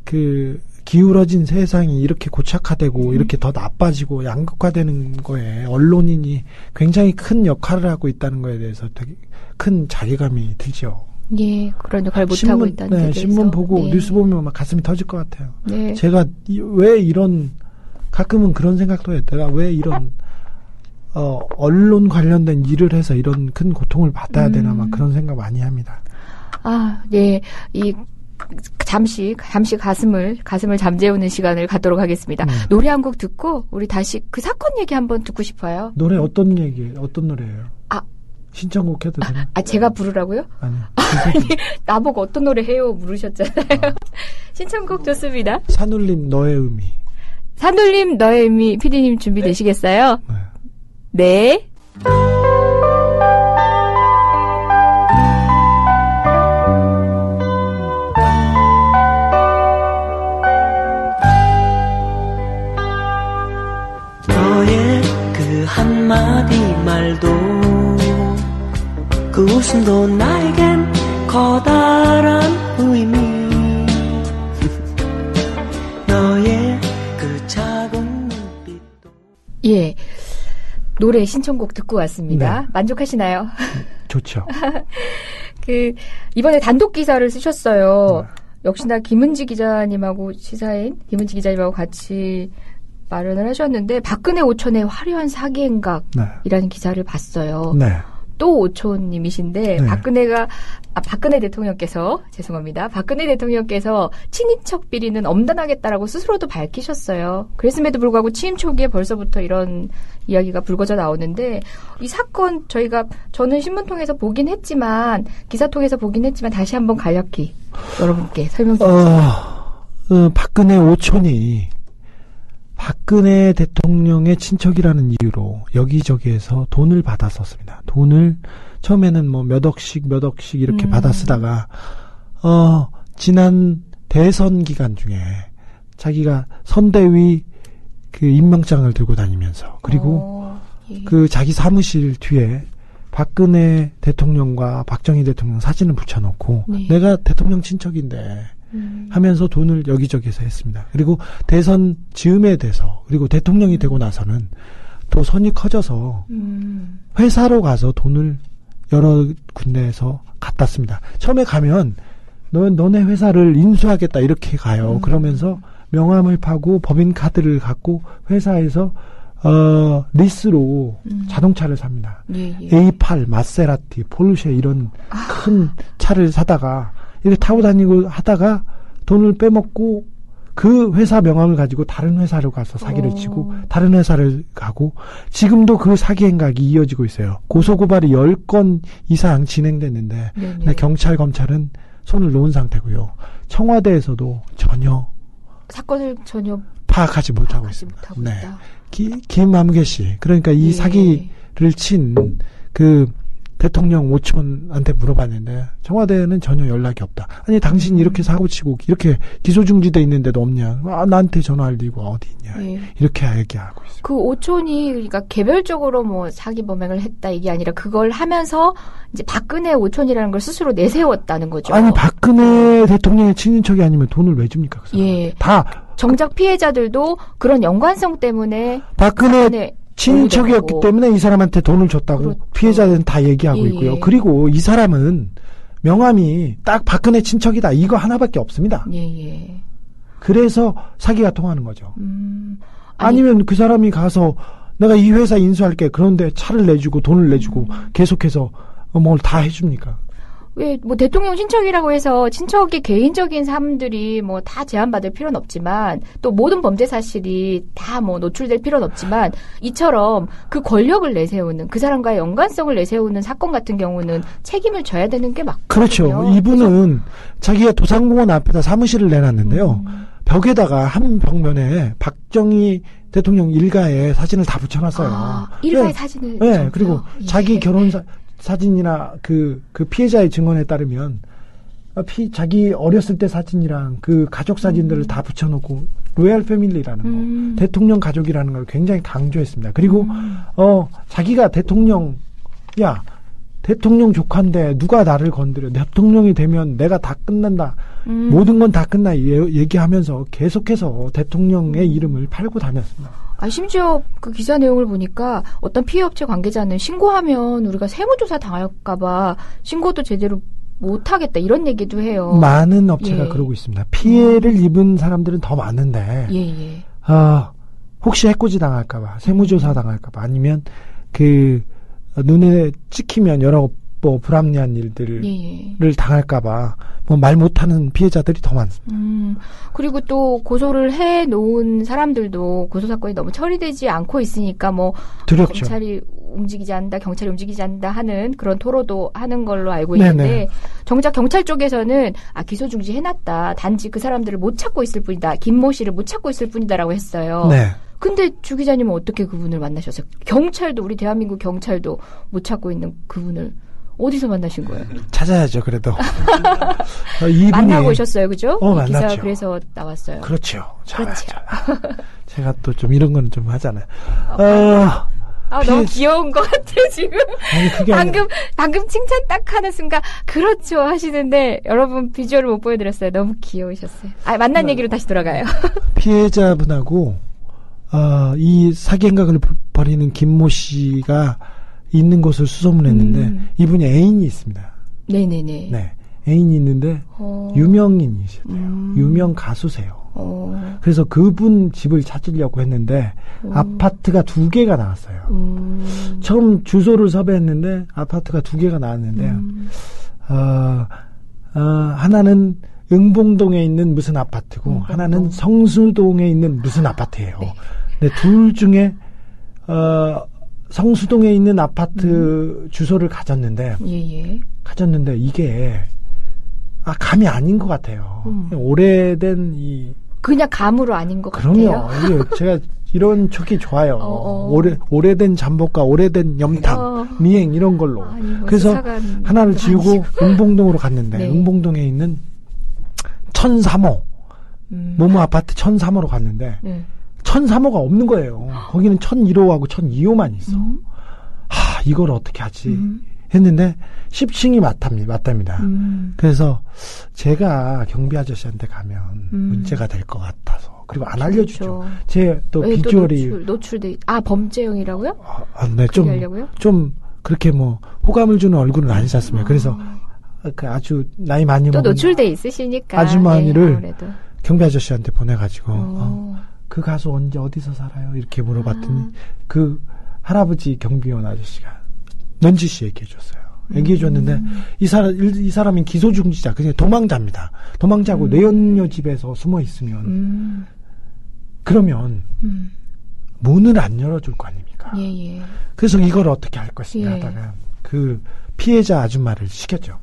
그 기울어진 세상이 이렇게 고착화되고 이렇게 더 나빠지고 양극화되는 거에 언론인이 굉장히 큰 역할을 하고 있다는 거에 대해서 되게 큰 자괴감이 들죠. 그런 역할을 못하고 있다는 데 대해서. 신문 보고 뉴스 보면 막 가슴이 터질 것 같아요. 제가 왜 이런 가끔은 그런 생각도 해요. 내가 왜 이런 언론 관련된 일을 해서 이런 큰 고통을 받아야 되나 막 그런 생각 많이 합니다. 이 잠시 가슴을 잠재우는 시간을 갖도록 하겠습니다. 노래 한 곡 듣고 우리 다시 그 사건 얘기 한번 듣고 싶어요. 노래 어떤 노래예요? 신청곡 해도 되나? 제가 부르라고요? 아니, 나보고 어떤 노래 해요 물으셨잖아요. 신청곡 좋습니다. 산울림 너의 의미. 산울림 너의 의미. PD님 준비되시겠어요? 네. 너의 그 한마디 말도 그 웃음도 나에겐 커다란 의미. 너의 그 작은 눈빛도. 예. 노래 신청곡 듣고 왔습니다. 네. 만족하시나요? 좋죠. 이번에 단독 기사를 쓰셨어요. 역시나 김은지 기자님하고 시사인 김은지 기자님하고 같이 마련을 하셨는데 박근혜 오촌의 화려한 사기 행각이라는 기사를 봤어요. 네. 또 오촌님이신데 박근혜 대통령께서 죄송합니다. 박근혜 대통령께서 친인척 비리는 엄단하겠다라고 스스로도 밝히셨어요. 그랬음에도 불구하고 취임 초기에 벌써부터 이런 이야기가 불거져 나오는데 이 사건 저는 신문 통해서 보긴 했지만 기사 통해서 보긴 했지만 다시 한번 간략히 여러분께 설명 좀 해주세요. 박근혜 오촌이 박근혜 대통령의 친척이라는 이유로 여기저기에서 돈을 받았었습니다. 돈을 처음에는 뭐 몇 억씩 이렇게 받아 쓰다가 지난 대선 기간 중에 자기가 선대위 그 임명장을 들고 다니면서 그리고 그 자기 사무실 뒤에 박근혜 대통령과 박정희 대통령 사진을 붙여놓고 내가 대통령 친척인데 하면서 돈을 여기저기서 했습니다. 그리고 대선 즈음에 돼서 그리고 대통령이 되고 나서는 또 손이 커져서 회사로 가서 돈을 여러 군데에서 갖다 씁니다. 처음에 가면 너네 회사를 인수하겠다 이렇게 가요. 그러면서 명함을 파고 법인카드를 갖고 회사에서 리스로 자동차를 삽니다. A8, 마세라티, 폴르쉐 이런 큰 차를 사다가 이렇게 타고 다니고 하다가 돈을 빼먹고 그 회사 명함을 가지고 다른 회사로 가서 사기를 치고 다른 회사를 가고 지금도 그 사기 행각이 이어지고 있어요. 고소고발이 10건 이상 진행됐는데 경찰, 검찰은 손을 놓은 상태고요. 청와대에서도 전혀 사건을 전혀 파악하지 못하고 있습니다. 네. 김남계 씨, 그러니까 이 사기를 친 그 대통령 오촌한테 물어봤는데 청와대는 전혀 연락이 없다. 아니 당신이 이렇게 사고치고 이렇게 기소중지돼 있는데도 없냐. 나한테 전화할 리가 어디 있냐. 이렇게 얘기하고 있습니다. 그 오촌이 그러니까 개별적으로 뭐 사기 범행을 했다 이게 아니라 그걸 하면서 이제 박근혜 오촌이라는 걸 스스로 내세웠다는 거죠. 아니 박근혜 대통령의 친인척이 아니면 돈을 왜 줍니까? 그 다 정작 피해자들도 그런 연관성 때문에 박근혜 친척이었기 때문에 이 사람한테 돈을 줬다고 그렇죠. 피해자들은 다 얘기하고 있고요. 그리고 이 사람은 명함이 딱 박근혜 친척이다. 이거 하나밖에 없습니다. 그래서 사기가 통하는 거죠. 아니면 그 사람이 가서 내가 이 회사 인수할게. 그런데 차를 내주고 돈을 내주고 계속해서 뭘 다 해줍니까? 왜 뭐 대통령 친척이라고 해서 친척의 개인적인 삶들이 뭐 다 제한받을 필요는 없지만 또 모든 범죄 사실이 다 뭐 노출될 필요는 없지만 이처럼 그 권력을 내세우는 그 사람과의 연관성을 내세우는 사건 같은 경우는 책임을 져야 되는 게 맞거든요. 그렇죠. 이분은 자기가 도산공원 앞에다 사무실을 내놨는데요. 벽에다가 한 벽면에 박정희 대통령 일가의 사진을 다 붙여놨어요. 일가의 사진을. 네. 그리고 자기 결혼 사진이나 그 피해자의 증언에 따르면 자기 어렸을 때 사진이랑 그 가족 사진들을 다 붙여놓고 로얄 패밀리라는 거, 대통령 가족이라는 걸 굉장히 강조했습니다. 그리고 자기가 대통령 조카인데 누가 나를 건드려 대통령이 되면 내가 다 끝난다. 모든 건 다 끝나 얘기하면서 계속해서 대통령의 이름을 팔고 다녔습니다. 심지어 그 기사 내용을 보니까 어떤 피해업체 관계자는 신고하면 우리가 세무조사 당할까봐 신고도 제대로 못하겠다 이런 얘기도 해요. 많은 업체가 그러고 있습니다. 피해를 입은 사람들은 더 많은데 혹시 해코지 당할까봐 세무조사 당할까봐 아니면 그 눈에 찍히면 여러 뭐 불합리한 일들을 당할까봐 뭐 말 못하는 피해자들이 더 많습니다. 그리고 또 고소를 해 놓은 사람들도 고소 사건이 너무 처리되지 않고 있으니까 뭐 두렵죠. 검찰이 움직이지 않는다, 경찰이 움직이지 않는다 하는 그런 토로도 하는 걸로 알고 있는데 네네. 정작 경찰 쪽에서는 기소 중지 해놨다. 단지 그 사람들을 못 찾고 있을 뿐이다. 김모 씨를 못 찾고 있을 뿐이다라고 했어요. 네. 근데 주 기자님은 어떻게 그분을 만나셨어요? 경찰도 우리 대한민국 경찰도 못 찾고 있는 그분을 어디서 만나신 거예요? 찾아야죠. 그래도 이분이 만나고 오셨어요, 그죠? 만났죠. 기사 그래서 나왔어요. 그렇죠. 그렇죠. 제가 또 좀 이런 거는 좀 하잖아요. 너무 귀여운 것 같아 지금. 아니, 그게 방금 칭찬 딱 하는 순간 그렇죠 하시는데 여러분 비주얼을 못 보여드렸어요. 너무 귀여우셨어요. 만난 얘기로 다시 돌아가요. 피해자분하고 이 사기 행각을 벌이는 김모 씨가 있는 곳을 수소문했는데 이분이 애인이 있습니다. 네네네. 네, 애인이 있는데 유명인이시대요. 유명 가수세요. 그래서 그분 집을 찾으려고 했는데 아파트가 2개가 나왔어요. 처음 주소를 섭외했는데 아파트가 2개가 나왔는데 하나는 응봉동에 있는 무슨 아파트고 하나는 성수동에 있는 무슨 아파트예요. 네. 근데 둘 중에 성수동에 있는 아파트 주소를 가졌는데 이게 감이 아닌 것 같아요. 오래된 그냥 감으로 아닌 것 같아요. 그럼요. 제가 이런 촉이 좋아요. 오래된 잠복과 오래된 염탐, 미행 이런 걸로. 그래서 하나를 지우고 응봉동으로 갔는데 네. 응봉동에 있는 1003호 모모 아파트 1003호로 갔는데 1003호가 없는 거예요. 거기는 1001호하고 1002호만 있어. 이걸 어떻게 하지? 했는데 10층이 맞답니다. 그래서 제가 경비 아저씨한테 가면 문제가 될 것 같아서 그리고 안 알려주죠. 그렇죠. 제 또 비주얼이 노출돼 범죄형이라고요? 네, 좀 그렇게 뭐 호감을 주는 얼굴은 아니지 않습니까? 그래서 그 아주 나이 많이 또 먹은 노출돼 있으시니까 아주머니를 네, 경비 아저씨한테 보내가지고 그 가수 언제 어디서 살아요? 이렇게 물어봤더니 그 할아버지 경비원 아저씨가 넌지시 얘기해줬어요. 얘기해줬는데 이 사람은 기소중지자, 그냥 도망자입니다. 도망자고 내연녀 집에서 숨어 있으면 그러면 문을 안 열어줄 거 아닙니까? 예. 그래서 이걸 어떻게 할 것이냐 하다가 그 피해자 아줌마를 시켰죠.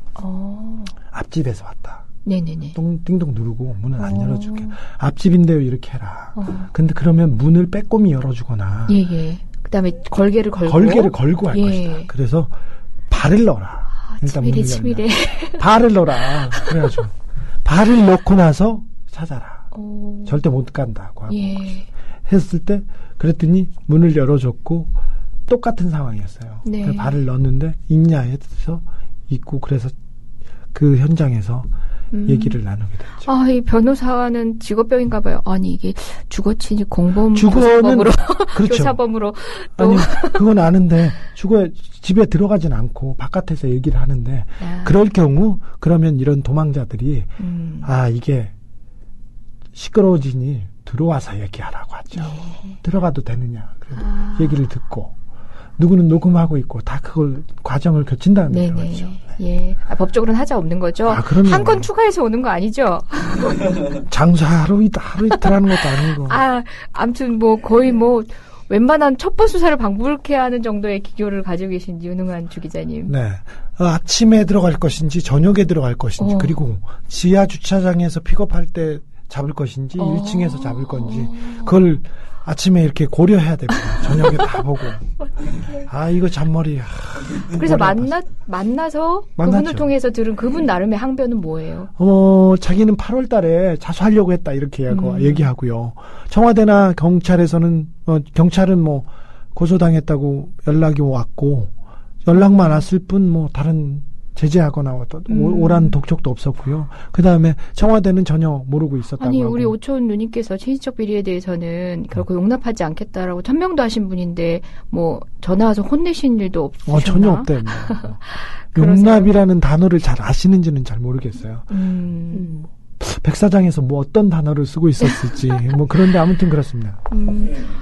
앞집에서 왔다. 네네네. 띵동 누르고 문을 안 열어줄게. 앞집인데요, 이렇게 해라. 근데 그러면 문을 빼꼼히 열어주거나. 그다음에 걸개를 걸고 할 것이다. 그래서 발을 넣어라. 일단 치밀해. 발을 넣어라. 그래가지고 발을 넣고 나서 찾아라. 절대 못 간다고 하고 했을 때 그랬더니 문을 열어줬고 똑같은 상황이었어요. 네. 발을 넣었는데 있냐 해서 있고 그래서 그 현장에서 얘기를 나누게 됐죠. 이 변호사는 직업병인가 봐요. 아니 이게 주거침입 공범으로 그렇죠. 교사범으로 또 아니 그건 아는데 집에 들어가진 않고 바깥에서 얘기를 하는데 그럴 경우 그러면 이런 도망자들이 이게 시끄러워지니 들어와서 얘기하라고 하죠. 들어가도 되느냐. 그래도 얘기를 듣고 누구는 녹음하고 있고 다 그걸 과정을 거친다는 거죠. 법적으로는 하자 없는 거죠. 한 건 추가해서 오는 거 아니죠? 장사 하루 이틀 하는 것도 아니고. 아무튼 거의 웬만한 첩보 수사를 방불케 하는 정도의 기교를 가지고 계신 유능한 주 기자님. 네. 아침에 들어갈 것인지 저녁에 들어갈 것인지 그리고 지하 주차장에서 픽업할 때 잡을 것인지 1층에서 잡을 건지 그걸 아침에 이렇게 고려해야 됩니다. 저녁에 다 보고. 이거 잔머리. 그래서 만나서 그분을 통해서 들은 그분 나름의 항변은 뭐예요? 자기는 8월 달에 자수하려고 했다. 이렇게 얘기하고요. 청와대나 경찰에서는, 경찰은 고소당했다고 연락이 왔고, 연락만 왔을 뿐 다른 제재하거나 오란 독촉도 없었고요. 그 다음에 청와대는 전혀 모르고 있었다고 하고. 우리 오촌 누님께서 친인척 비리에 대해서는 결코 용납하지 않겠다라고 천명도 하신 분인데 전화 와서 혼내신 일도 없으셨나? 전혀 없대요. 용납이라는 단어를 잘 아시는지는 잘 모르겠어요. 백사장에서 어떤 단어를 쓰고 있었을지 그런데 아무튼 그렇습니다.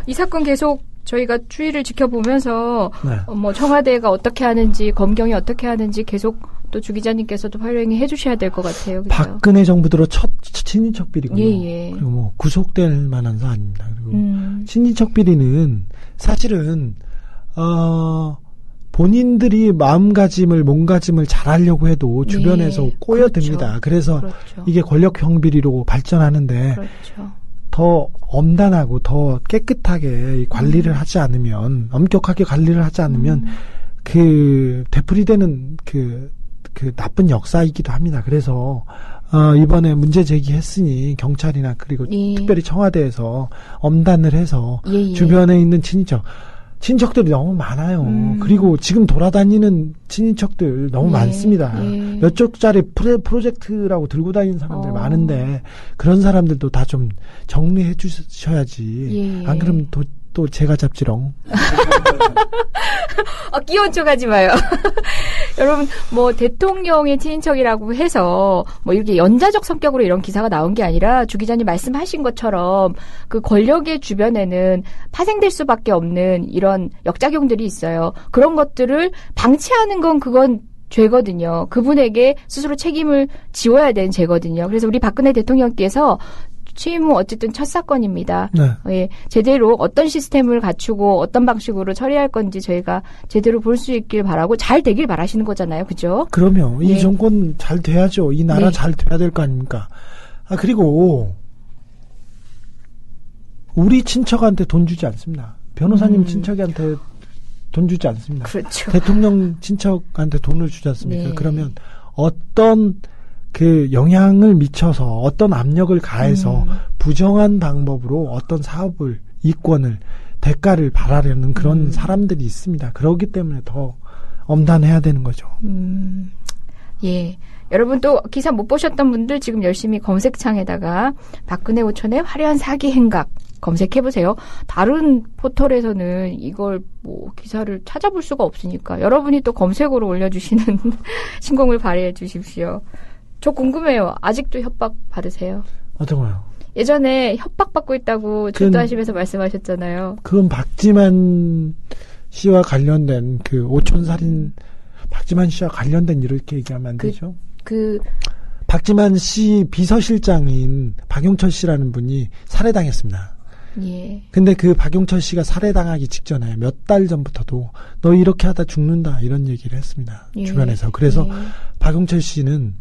이 사건 계속 저희가 추이를 지켜보면서 네. 뭐 청와대가 어떻게 하는지 검경이 어떻게 하는지 계속 또 주 기자님께서도 활용해 해주셔야 될 것 같아요. 그죠? 박근혜 정부 들어 첫 친인척 비리고요. 예. 그리고 뭐 구속될 만한 사안입니다. 그리고 친인척 비리는 사실은 본인들이 마음가짐을 몸가짐을 잘하려고 해도 주변에서 네. 꼬여듭니다. 그렇죠. 그래서 그렇죠. 이게 권력형 비리로 발전하는데 그렇죠. 더 엄단하고 더 깨끗하게 관리를 하지 않으면 엄격하게 관리를 하지 않으면 그 되풀이되는 그 나쁜 역사이기도 합니다. 그래서 이번에 문제 제기했으니 경찰이나 그리고 예. 특별히 청와대에서 엄단을 해서 예. 주변에 있는 친인척들이 너무 많아요. 그리고 지금 돌아다니는 친인척들 너무 예. 많습니다. 예. 몇 쪽짜리 프로젝트라고 들고 다니는 사람들 많은데 그런 사람들도 다 좀 정리해 주셔야지. 예. 안 그러면 또 제가 잡지롱. 끼운 척 하지 마요. 여러분, 뭐, 대통령의 친인척이라고 해서, 뭐, 이렇게 연자적 성격으로 이런 기사가 나온 게 아니라, 주 기자님 말씀하신 것처럼, 그 권력의 주변에는 파생될 수밖에 없는 이런 역작용들이 있어요. 그런 것들을 방치하는 건 그건 죄거든요. 그분에게 스스로 책임을 지워야 되는 죄거든요. 그래서 우리 박근혜 대통령께서 취임 후 어쨌든 첫 사건입니다. 네. 예, 제대로 어떤 시스템을 갖추고 어떤 방식으로 처리할 건지 저희가 제대로 볼 수 있길 바라고 잘 되길 바라시는 거잖아요. 그죠? 그러면 이 네. 정권 잘 돼야죠. 이 나라 네. 잘 돼야 될 거 아닙니까? 그리고 우리 친척한테 돈 주지 않습니다. 변호사님 친척한테 돈 주지 않습니다. 그렇죠. 대통령 친척한테 돈을 주지 않습니까? 네. 그러면 어떤 그 영향을 미쳐서 어떤 압력을 가해서 부정한 방법으로 어떤 사업을 이권을 대가를 바라려는 그런 사람들이 있습니다. 그렇기 때문에 더 엄단해야 되는 거죠. 예. 여러분 또 기사 못 보셨던 분들 지금 열심히 검색창에다가 박근혜 오천의 화려한 사기 행각 검색해보세요. 다른 포털에서는 이걸 뭐 기사를 찾아볼 수가 없으니까 여러분이 또 검색으로 올려주시는 신공을 발휘해 주십시오. 저 궁금해요. 아직도 협박 받으세요? 어떤 거요? 예전에 협박받고 있다고 출두하시면서 말씀하셨잖아요. 그건 박지만 씨와 관련된 그 오촌살인 박지만 씨와 관련된 이렇게 얘기하면 안 되죠? 박지만 씨 비서실장인 박용철 씨라는 분이 살해당했습니다. 예. 근데 그 박용철 씨가 살해당하기 직전에 몇 달 전부터도 너 이렇게 하다 죽는다 이런 얘기를 했습니다. 예. 주변에서. 그래서 예. 박용철 씨는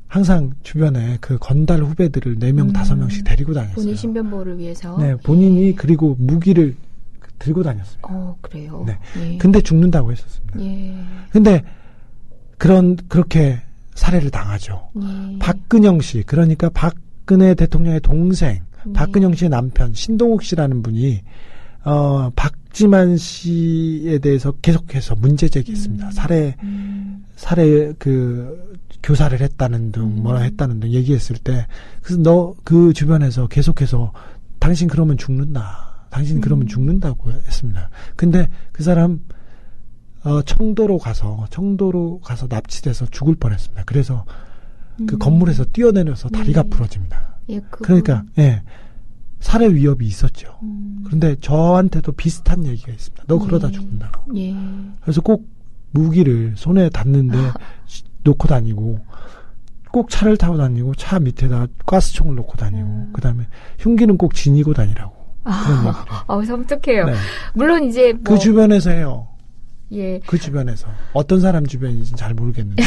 항상 주변에 그 건달 후배들을 4명, 5명씩 데리고 다녔어요. 본인 신변보호를 위해서. 네, 본인이 그리고 무기를 들고 다녔습니다. 그래요. 네. 예. 근데 죽는다고 했었습니다. 예. 근데 그렇게 살해를 당하죠. 예. 박근영 씨, 그러니까 박근혜 대통령의 동생, 박근영 씨의 남편 신동욱 씨라는 분이 박지만 씨에 대해서 계속해서 문제 제기했습니다. 살해 교사를 했다는 등 뭐라 했다는 등 얘기했을 때 그래서 너 그 주변에서 계속해서 당신 그러면 죽는다. 당신 그러면 죽는다고 했습니다. 근데 그 사람 청도로 가서 납치돼서 죽을 뻔했습니다. 그래서 그 건물에서 뛰어내려서 다리가 부러집니다. 예, 그러니까 살해 위협이 있었죠. 그런데 저한테도 비슷한 얘기가 있습니다. 너 그러다 죽는다. 예. 그래서 꼭 무기를 손에 닿는데 놓고 다니고 꼭 차를 타고 다니고 차 밑에다 가스총을 놓고 다니고 그다음에 흉기는 꼭 지니고 다니라고 그런 얘기를. 섬뜩해요. 네. 물론 이제 그 주변에서 해요. 예. 그 주변에서 어떤 사람 주변인지는 잘 모르겠는데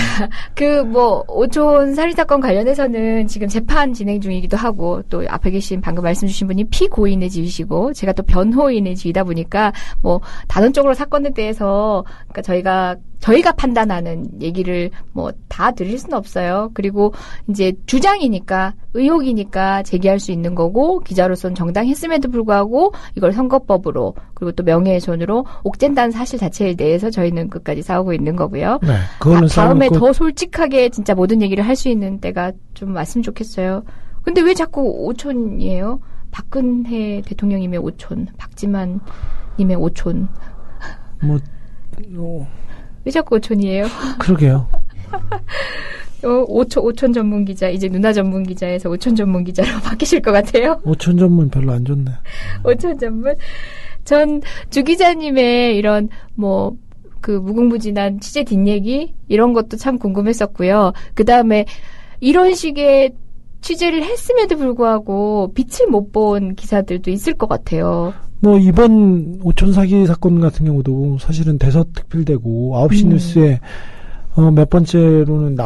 오촌 살인사건 관련해서는 지금 재판 진행 중이기도 하고 또 앞에 계신 방금 말씀 주신 분이 피고인의 지위시고 제가 또 변호인의 지위다 보니까 뭐 단언적으로 사건에 대해서 그러니까 저희가 판단하는 얘기를 뭐 다 드릴 수는 없어요. 그리고 이제 주장이니까 의혹이니까 제기할 수 있는 거고 기자로서는 정당했음에도 불구하고 이걸 선거법으로 그리고 또 명예훼손으로 옥죄다는 사실 자체에 대해서 저희는 끝까지 싸우고 있는 거고요. 네, 그거는 다음에 더 솔직하게 진짜 모든 얘기를 할 수 있는 때가 좀 왔으면 좋겠어요. 근데 왜 자꾸 오촌이에요? 박근혜 대통령님의 오촌, 박지만 님의 오촌. 왜 자꾸 오촌이에요? 그러게요. 오촌 전문 기자, 이제 누나 전문 기자에서 오촌 전문 기자로 바뀌실 것 같아요. 오촌 전문 별로 안 좋네. 오촌 전문. 전 주 기자님의 이런 무궁무진한 취재 뒷얘기 이런 것도 참 궁금했었고요. 그 다음에 이런 식의 취재를 했음에도 불구하고 빛을 못 본 기사들도 있을 것 같아요. 이번 오촌 사기 사건 같은 경우도 사실은 대서특필되고 9시 뉴스에 몇 번째로는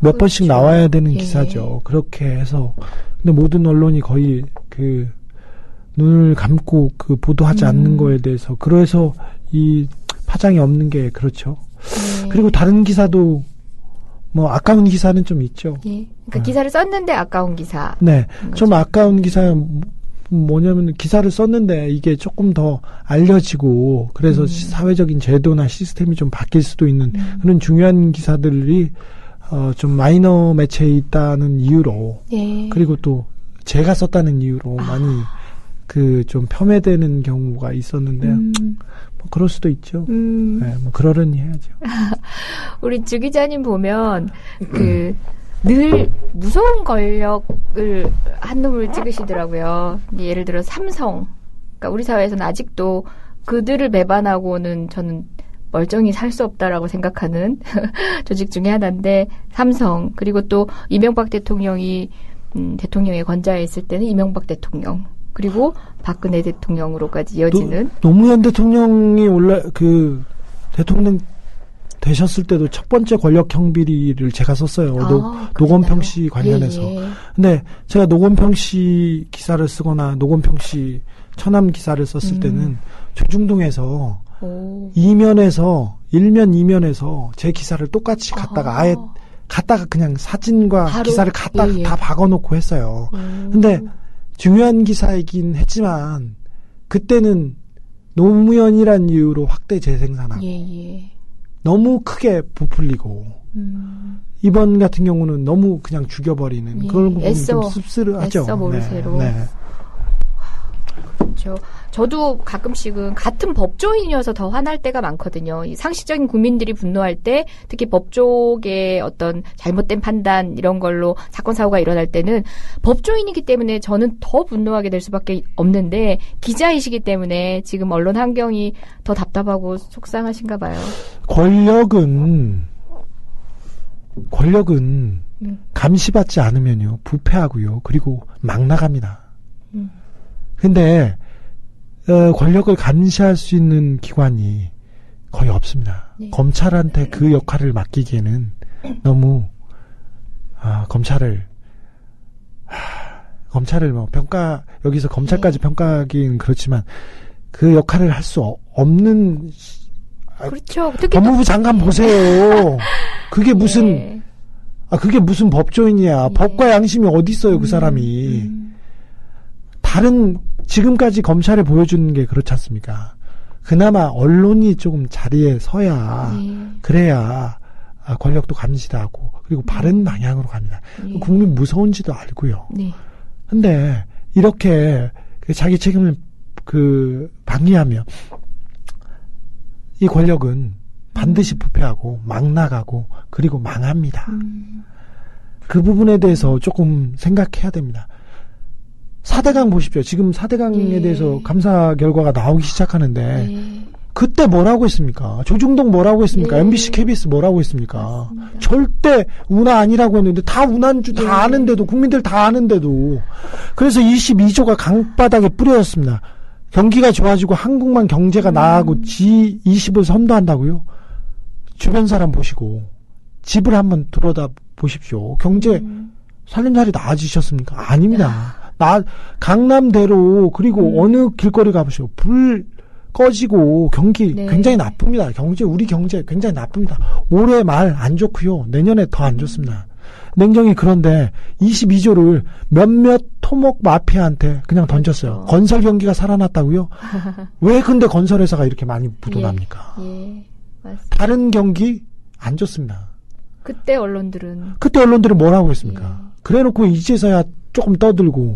몇 번씩 나와야 되는 기사죠. 그렇게 해서 근데 모든 언론이 거의 눈을 감고 보도하지 않는 거에 대해서 그래서 이 파장이 없는 게 그렇죠. 그리고 다른 기사도 아까운 기사는 좀 있죠. 예. 그러니까 기사를 썼는데 아까운 기사. 네. 좀 아까운 기사 뭐냐면 기사를 썼는데 이게 조금 더 알려지고 그래서 사회적인 제도나 시스템이 좀 바뀔 수도 있는 그런 중요한 기사들이 좀 마이너 매체에 있다는 이유로 그리고 또 제가 썼다는 이유로 많이 좀 폄훼되는 경우가 있었는데 그럴 수도 있죠. 네, 그러려니 해야죠. 우리 주 기자님 보면 늘 무서운 권력을 한 놈을 찍으시더라고요. 예를 들어 삼성. 그러니까 우리 사회에서는 아직도 그들을 배반하고는 저는 멀쩡히 살 수 없다라고 생각하는 조직 중에 하나인데 삼성. 그리고 또 이명박 대통령이 대통령에 권좌에 있을 때는 이명박 대통령. 그리고 박근혜 대통령으로까지 이어지는. 노무현 대통령이 대통령 되셨을 때도 첫 번째 권력형 비리를 제가 썼어요. 노건평 씨 관련해서. 근데 제가 노건평 씨 기사를 쓰거나 노건평 씨 처남 기사를 썼을 때는 조중동에서 일면 2면에서 제 기사를 똑같이 갖다가 그냥 사진과 바로, 기사를 갖다가 다 박아놓고 했어요. 근데 중요한 기사이긴 했지만 그때는 노무현이란 이유로 확대 재생산하고 너무 크게 부풀리고 이번 같은 경우는 너무 그냥 죽여버리는 그런 부분이 좀 씁쓸하죠. 애써 모르쇠로. 네. 그렇죠. 저도 가끔씩은 같은 법조인이어서 더 화날 때가 많거든요. 이 상식적인 국민들이 분노할 때 특히 법조계의 어떤 잘못된 판단 이런 걸로 사건 사고가 일어날 때는 법조인이기 때문에 저는 더 분노하게 될 수밖에 없는데 기자이시기 때문에 지금 언론 환경이 더 답답하고 속상하신가 봐요. 권력은 감시받지 않으면요 부패하고요 그리고 막 나갑니다. 근데 권력을 감시할 수 있는 기관이 거의 없습니다. 네. 검찰한테 그 역할을 맡기기에는 너무 검찰을 여기서 검찰까지 평가하기는 그렇지만 그 역할을 할 수 없는 그렇죠. 법무부 장관 보세요. 그게 무슨 그게 무슨 법조인이야. 법과 양심이 어디 있어요, 그 사람이. 지금까지 검찰에 보여주는 게 그렇지 않습니까? 그나마 언론이 조금 자리에 서야, 그래야 권력도 감시하고, 그리고 바른 방향으로 갑니다. 국민 무서운지도 알고요. 근데, 이렇게 자기 책임을 방해하며, 이 권력은 반드시 부패하고, 막 나가고, 그리고 망합니다. 그 부분에 대해서 조금 생각해야 됩니다. 4대강 보십시오. 지금 4대강에 대해서 감사 결과가 나오기 시작하는데 그때 뭐라고 했습니까? 조중동 뭐라고 했습니까? MBC, KBS 뭐라고 했습니까? 맞습니다. 절대 운하 아니라고 했는데 다 운하인 줄 다 아는데도 국민들 다 아는데도 그래서 22조가 강바닥에 뿌려졌습니다. 경기가 좋아지고 한국만 경제가 나아가고 G20을 선도한다고요? 주변 사람 보시고 집을 한번 들여다 보십시오. 경제 살림살이 나아지셨습니까? 아닙니다. 강남대로 그리고 어느 길거리 가보시오. 불 꺼지고 경기 굉장히 나쁩니다. 우리 경제 굉장히 나쁩니다. 올해 말 안 좋고요. 내년에 더 안 좋습니다. 냉정히 그런데 22조를 몇몇 토목 마피아한테 그냥 던졌어요. 그렇죠. 건설 경기가 살아났다고요? 왜 근데 건설회사가 이렇게 많이 부도납니까? 다른 경기 안 좋습니다. 그때 언론들은 뭐라고 했습니까? 그래놓고 이제서야 조금 떠들고.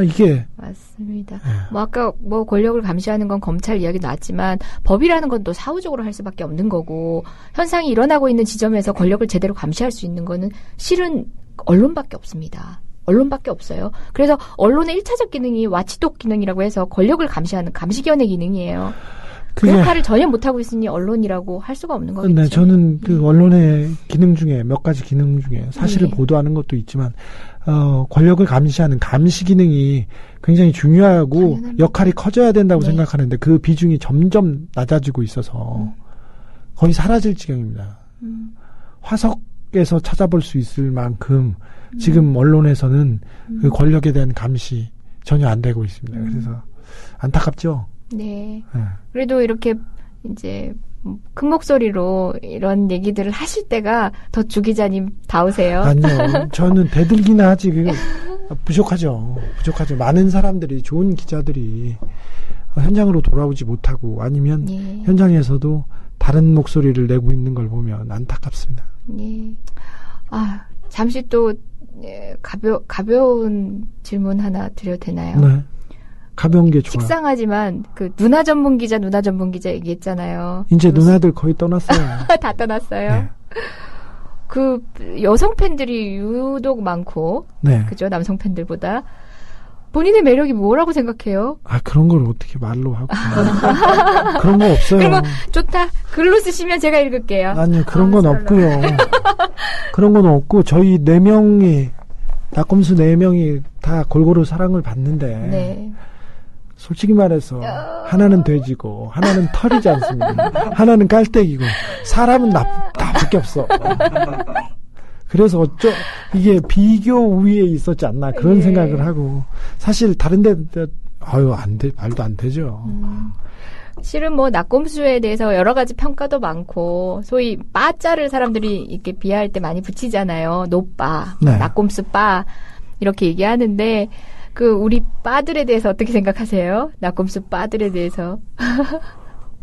이게. 맞습니다. 뭐 아까 뭐 권력을 감시하는 건 검찰 이야기 나왔지만 법이라는 건 또 사후적으로 할 수밖에 없는 거고 현상이 일어나고 있는 지점에서 권력을 제대로 감시할 수 있는 거는 실은 언론밖에 없습니다. 언론밖에 없어요. 그래서 언론의 1차적 기능이 와치독 기능이라고 해서 권력을 감시하는 감시기관의 기능이에요. 그 역할을 전혀 못하고 있으니 언론이라고 할 수가 없는 거겠죠. 네, 저는 그 언론의 기능 중에 몇 가지 기능 중에 사실을 보도하는 것도 있지만 권력을 감시하는 감시 기능이 굉장히 중요하고 당연합니다. 역할이 커져야 된다고 생각하는데 그 비중이 점점 낮아지고 있어서 거의 사라질 지경입니다. 화석에서 찾아볼 수 있을 만큼 지금 언론에서는 그 권력에 대한 감시 전혀 안 되고 있습니다. 그래서 안타깝죠. 네. 그래도 이렇게 이제 큰 목소리로 이런 얘기들을 하실 때가 더 주 기자님 다우세요. 아니요. 저는 대들기나 하지. 부족하죠. 많은 사람들이, 좋은 기자들이 현장으로 돌아오지 못하고 아니면 현장에서도 다른 목소리를 내고 있는 걸 보면 안타깝습니다. 네. 잠시 또 가벼운 질문 하나 드려도 되나요? 네. 가벼운 게 좋아요. 식상하지만 그 누나 전문 기자 얘기했잖아요. 이제 누나들 거의 떠났어요. 다 떠났어요. 네. 그 여성 팬들이 유독 많고, 그죠? 남성 팬들보다 본인의 매력이 뭐라고 생각해요? 그런 걸 어떻게 말로 하고 그런 거 없어요. 그럼 좋다. 글로 쓰시면 제가 읽을게요. 아니요, 그런 건 없고요. 그런 건 없고 저희 4명이 낙검수 4명이 다 골고루 사랑을 받는데. 솔직히 말해서 하나는 돼지고 하나는 털이지 않습니까? 하나는 깔때기고 사람은 나밖에 없어. 그래서 이게 비교 우위에 있었지 않나 그런 생각을 하고 사실 다른 데 말도 안 되죠. 실은 뭐 낙검수에 대해서 여러 가지 평가도 많고 소위 빠자를 사람들이 이렇게 비하할 때 많이 붙이잖아요. 노빠, 낙검수 빠 이렇게 얘기하는데 우리 빠들에 대해서 어떻게 생각하세요? 낙검수 빠들에 대해서.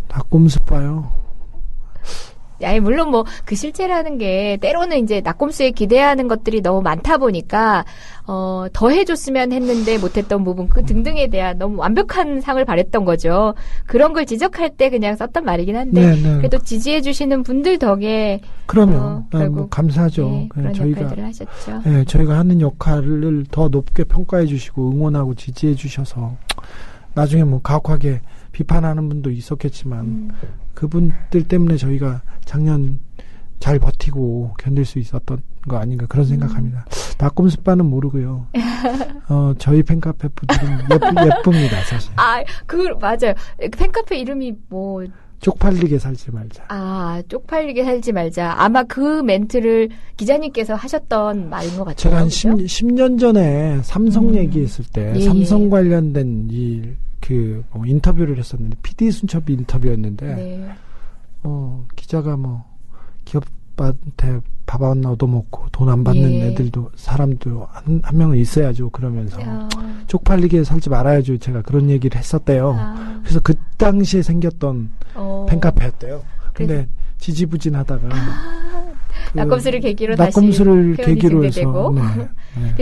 낙검수 빠요? 물론 뭐 그 실체라는 게 때로는 이제 낙검수에 기대하는 것들이 너무 많다 보니까 더 해줬으면 했는데 못했던 부분 그 등등에 대한 너무 완벽한 상을 바랬던 거죠. 그런 걸 지적할 때 그냥 썼던 말이긴 한데 그래도 지지해 주시는 분들 덕에 그러면 뭐 감사하죠. 그런 역할들을 하셨죠. 저희가 하는 역할을 더 높게 평가해 주시고 응원하고 지지해 주셔서 나중에 뭐 가혹하게 비판하는 분도 있었겠지만 그분들 때문에 저희가 작년 잘 버티고 견딜 수 있었던 거 아닌가 그런 생각합니다. 낙검수빠는 모르고요. 저희 팬카페 분들은 예쁩니다, 사실. 맞아요. 팬카페 이름이 뭐 쪽팔리게 살지 말자. 쪽팔리게 살지 말자. 아마 그 멘트를 기자님께서 하셨던 말인 것 같아요. 제가 한 10년 전에 삼성 얘기했을 때 삼성 관련된 인터뷰를 했었는데 PD 순첩 인터뷰였는데 기자가 뭐 기업한테 밥 안 얻어먹고 돈 안 받는 사람도 한 명은 있어야죠. 그러면서 쪽팔리게 살지 말아야죠. 제가 그런 얘기를 했었대요. 그래서 그 당시에 생겼던 팬카페였대요. 근데 지지부진하다가 낙검수를 계기로 낙검수를 계기로 해서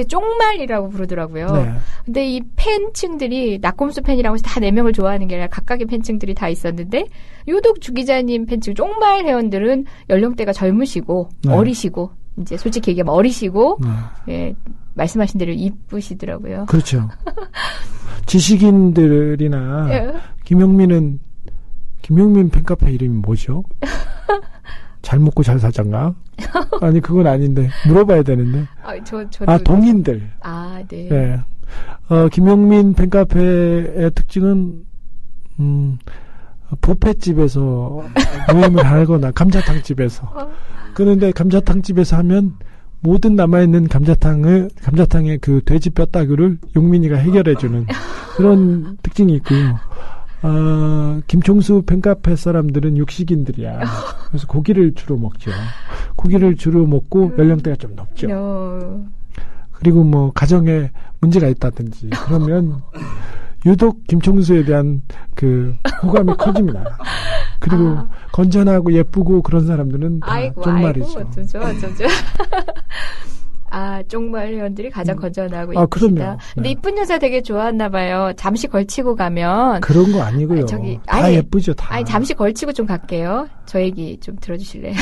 쪽말이라고 부르더라고요. 근데 이 팬층들이 낙검수 팬이라고 해서 다 4명을 좋아하는 게 아니라 각각의 팬층들이 다 있었는데 유독 주 기자님 팬층 쪽말 회원들은 연령대가 젊으시고 어리시고 이제 솔직히 얘기하면 어리시고 말씀하신 대로 이쁘시더라고요. 그렇죠. 지식인들이나 김용민 팬카페 이름이 뭐죠? 잘 먹고 잘 사장가? 아니 그건 아닌데 물어봐야 되는데. 동인들. 네. 김용민 팬카페의 특징은 뷔페집에서 모임을 하거나 감자탕집에서. 그런데 감자탕집에서 하면 모든 남아있는 감자탕의 그 돼지 뼈다귀를 용민이가 해결해주는 그런 특징이 있고요. 김총수 팬카페 사람들은 육식인들이야. 그래서 고기를 주로 먹죠. 고기를 주로 먹고 연령대가 좀 높죠. 그리고 뭐 가정에 문제가 있다든지 그러면 유독 김총수에 대한 그 호감이 커집니다. 그리고 건전하고 예쁘고 그런 사람들은 다 쪽말이죠. 좀 좋아. 쪽말 회원들이 가장 건전하고 이쁘시다. 그럼요. 근데 이쁜 여자 되게 좋아했나 봐요. 잠시 걸치고 가면. 그런 거 아니고요. 다 예쁘죠, 다. 잠시 걸치고 좀 갈게요. 저 얘기 좀 들어주실래요?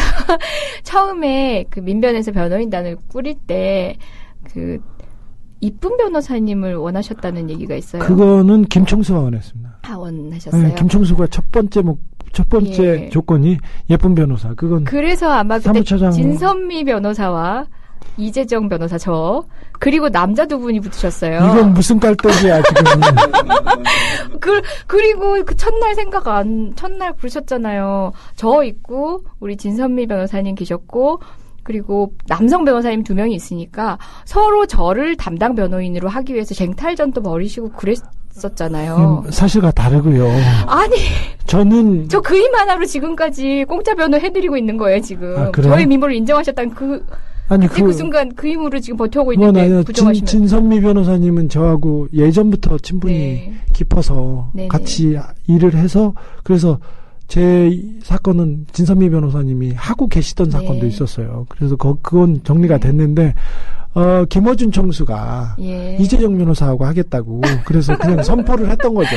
처음에 그 민변에서 변호인단을 꾸릴 때 이쁜 변호사님을 원하셨다는 얘기가 있어요. 그거는 김총수가 원했습니다. 원하셨어요? 네, 김총수가 첫 번째 조건이 예쁜 변호사. 그래서 아마 그때 진선미 변호사와 이재정 변호사 그리고 남자 두 분이 붙으셨어요. 이건 무슨 깔때기야 지금. 그리고 그 첫날 부르셨잖아요. 저 있고 우리 진선미 변호사님 계셨고 그리고 남성 변호사님 2명이 있으니까 서로 저를 담당 변호인으로 하기 위해서 쟁탈전도 벌이시고 그랬었잖아요. 사실과 다르고요. 아니 저는 저 그 힘 하나로 지금까지 공짜 변호 해드리고 있는 거예요 지금. 그래요? 저의 미모를 인정하셨다는 그 순간 그 힘으로 지금 버텨오고 있는데 부정하시면. 진선미 변호사님은 저하고 예전부터 친분이 깊어서 같이 일을 해서 그래서 제 사건은 진선미 변호사님이 하고 계시던 사건도 있었어요. 그래서 그건 정리가 됐는데 김어준 총수가 이재정 변호사하고 하겠다고 그래서 그냥 선포를 했던 거죠.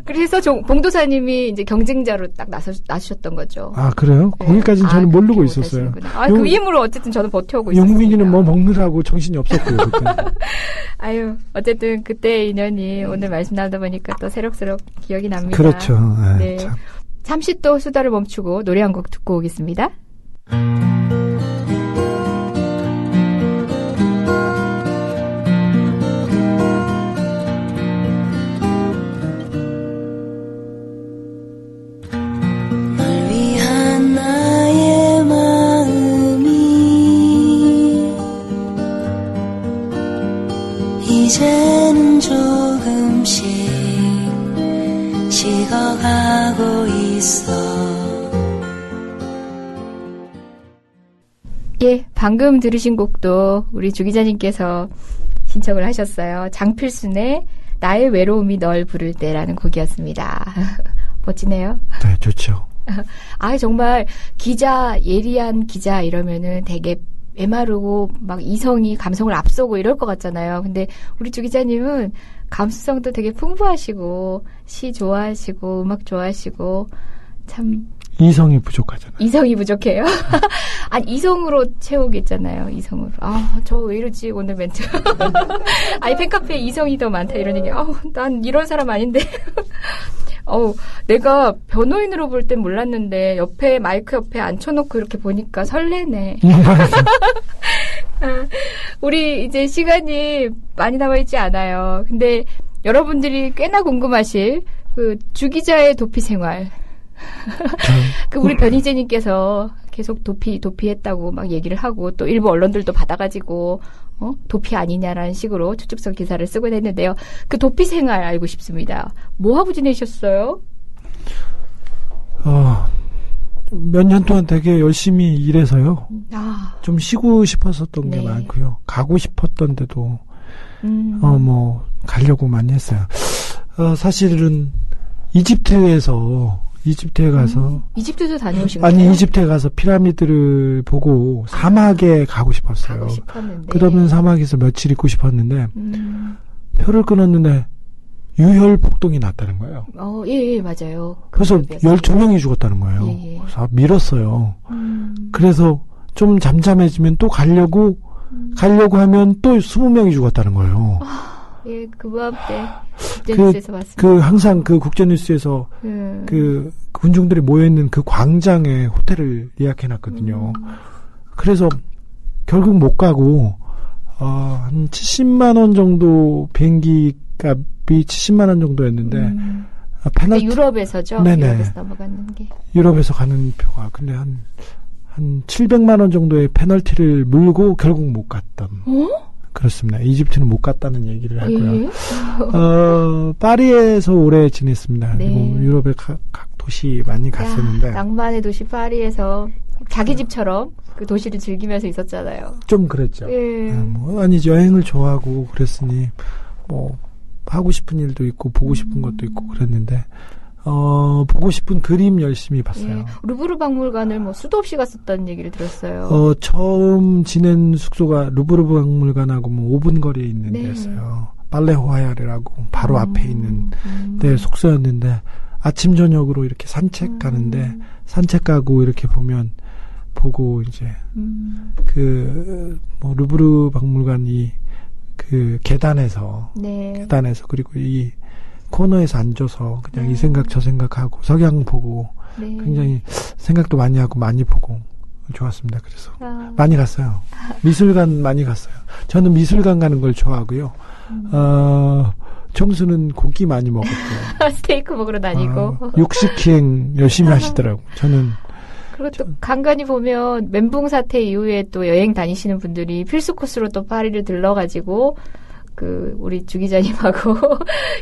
그래서 봉도사님이 이제 경쟁자로 딱 나서셨던 거죠. 그래요? 거기까지는 저는 모르고 있었어요. 그 힘으로 어쨌든 저는 버텨오고 있었어요. 용민이는 먹느라고 정신이 없었고요. 그때. 어쨌든 그때의 인연이 오늘 말씀 나누다 보니까 또 새록새록 기억이 납니다. 그렇죠. 네. 잠시 또 수다를 멈추고 노래 한 곡 듣고 오겠습니다. 널 위한 나의 마음이 이제는 조금씩 식어가고 있어. 방금 들으신 곡도 우리 주 기자님께서 신청을 하셨어요. 장필순의 나의 외로움이 널 부를 때라는 곡이었습니다. 멋지네요. 네, 좋죠. 정말 예리한 기자 이러면은 되게 메마르고 막 이성이 감성을 앞서고 이럴 것 같잖아요. 근데 우리 주 기자님은 감수성도 되게 풍부하시고 시 좋아하시고 음악 좋아하시고 참 이성이 부족하잖아요. 이성이 부족해요? 이성으로 채우겠잖아요. 이성으로. 저 왜 이러지 오늘 멘트. 팬카페에 이성이 더 많다 이런 얘기. 난 이런 사람 아닌데. 내가 변호인으로 볼 땐 몰랐는데 마이크 옆에 앉혀놓고 이렇게 보니까 설레네. 우리 이제 시간이 많이 남아있지 않아요. 근데 여러분들이 꽤나 궁금하실 주 기자의 도피 생활. 우리 변희재님께서 계속 도피했다고 막 얘기를 하고 또 일부 언론들도 받아가지고 도피 아니냐라는 식으로 추측성 기사를 쓰고 했는데요. 그 도피 생활 알고 싶습니다. 뭐 하고 지내셨어요? 몇 년 동안 되게 열심히 일해서요. 좀 쉬고 싶었었던 게 많고요. 가고 싶었던 데도 가려고 많이 했어요. 사실은 이집트에 가서 이집트도 다녀오신 거예요? 아니 이집트에 가서 피라미드를 보고 사막에 가고 싶었어요. 가고 싶었는데. 그러면 사막에서 며칠 있고 싶었는데 표를 끊었는데 유혈 폭동이 났다는 거예요. 예, 맞아요. 그래서 12명이 죽었다는 거예요. 그래서 밀었어요. 그래서 좀 잠잠해지면 또 가려고 하면 또 20명이 죽었다는 거예요. 그 무합대 국제뉴스에서 봤습니다. 항상 국제뉴스에서 군중들이 모여있는 그 광장에 호텔을 예약해놨거든요. 그래서 결국 못 가고, 한 70만원 정도 비행기 값이 70만원 정도였는데, 페널티. 유럽에서죠? 네네. 유럽에서 넘어가는 게. 유럽에서 가는 표가. 근데 한 700만원 정도의 페널티를 물고 결국 못 갔던. 그렇습니다. 이집트는 못 갔다는 얘기를 하고요. 파리에서 오래 지냈습니다. 그리고 유럽의 각 도시 많이 갔었는데. 낭만의 도시 파리에서 자기 집처럼 그 도시를 즐기면서 있었잖아요. 좀 그랬죠. 여행을 좋아하고 그랬으니 하고 싶은 일도 있고 보고 싶은 것도 있고 그랬는데 보고 싶은 그림 열심히 봤어요. 예, 루브르 박물관을 뭐 수도 없이 갔었다는 얘기를 들었어요. 처음 지낸 숙소가 루브르 박물관하고 뭐 5분 거리에 있는 네. 데였어요. 빨레호하야르라고 바로 앞에 있는 데 숙소였는데 아침 저녁으로 이렇게 산책 가는데 산책 가고 이렇게 보고 이제 뭐 루브르 박물관이 그 계단에서 그리고 이 코너에서 앉아서 그냥 이 생각 저 생각하고 석양 보고 굉장히 생각도 많이 하고 많이 보고 좋았습니다. 그래서 많이 갔어요. 미술관 많이 갔어요. 저는 미술관 가는 걸 좋아하고요. 청수는 고기 많이 먹었고요. 스테이크 먹으러 다니고. 육식기행 열심히 하시더라고. 저는. 그리고 또 간간히 보면 멘붕 사태 이후에 또 여행 다니시는 분들이 필수 코스로 또 파리를 들러가지고 우리 주 기자님하고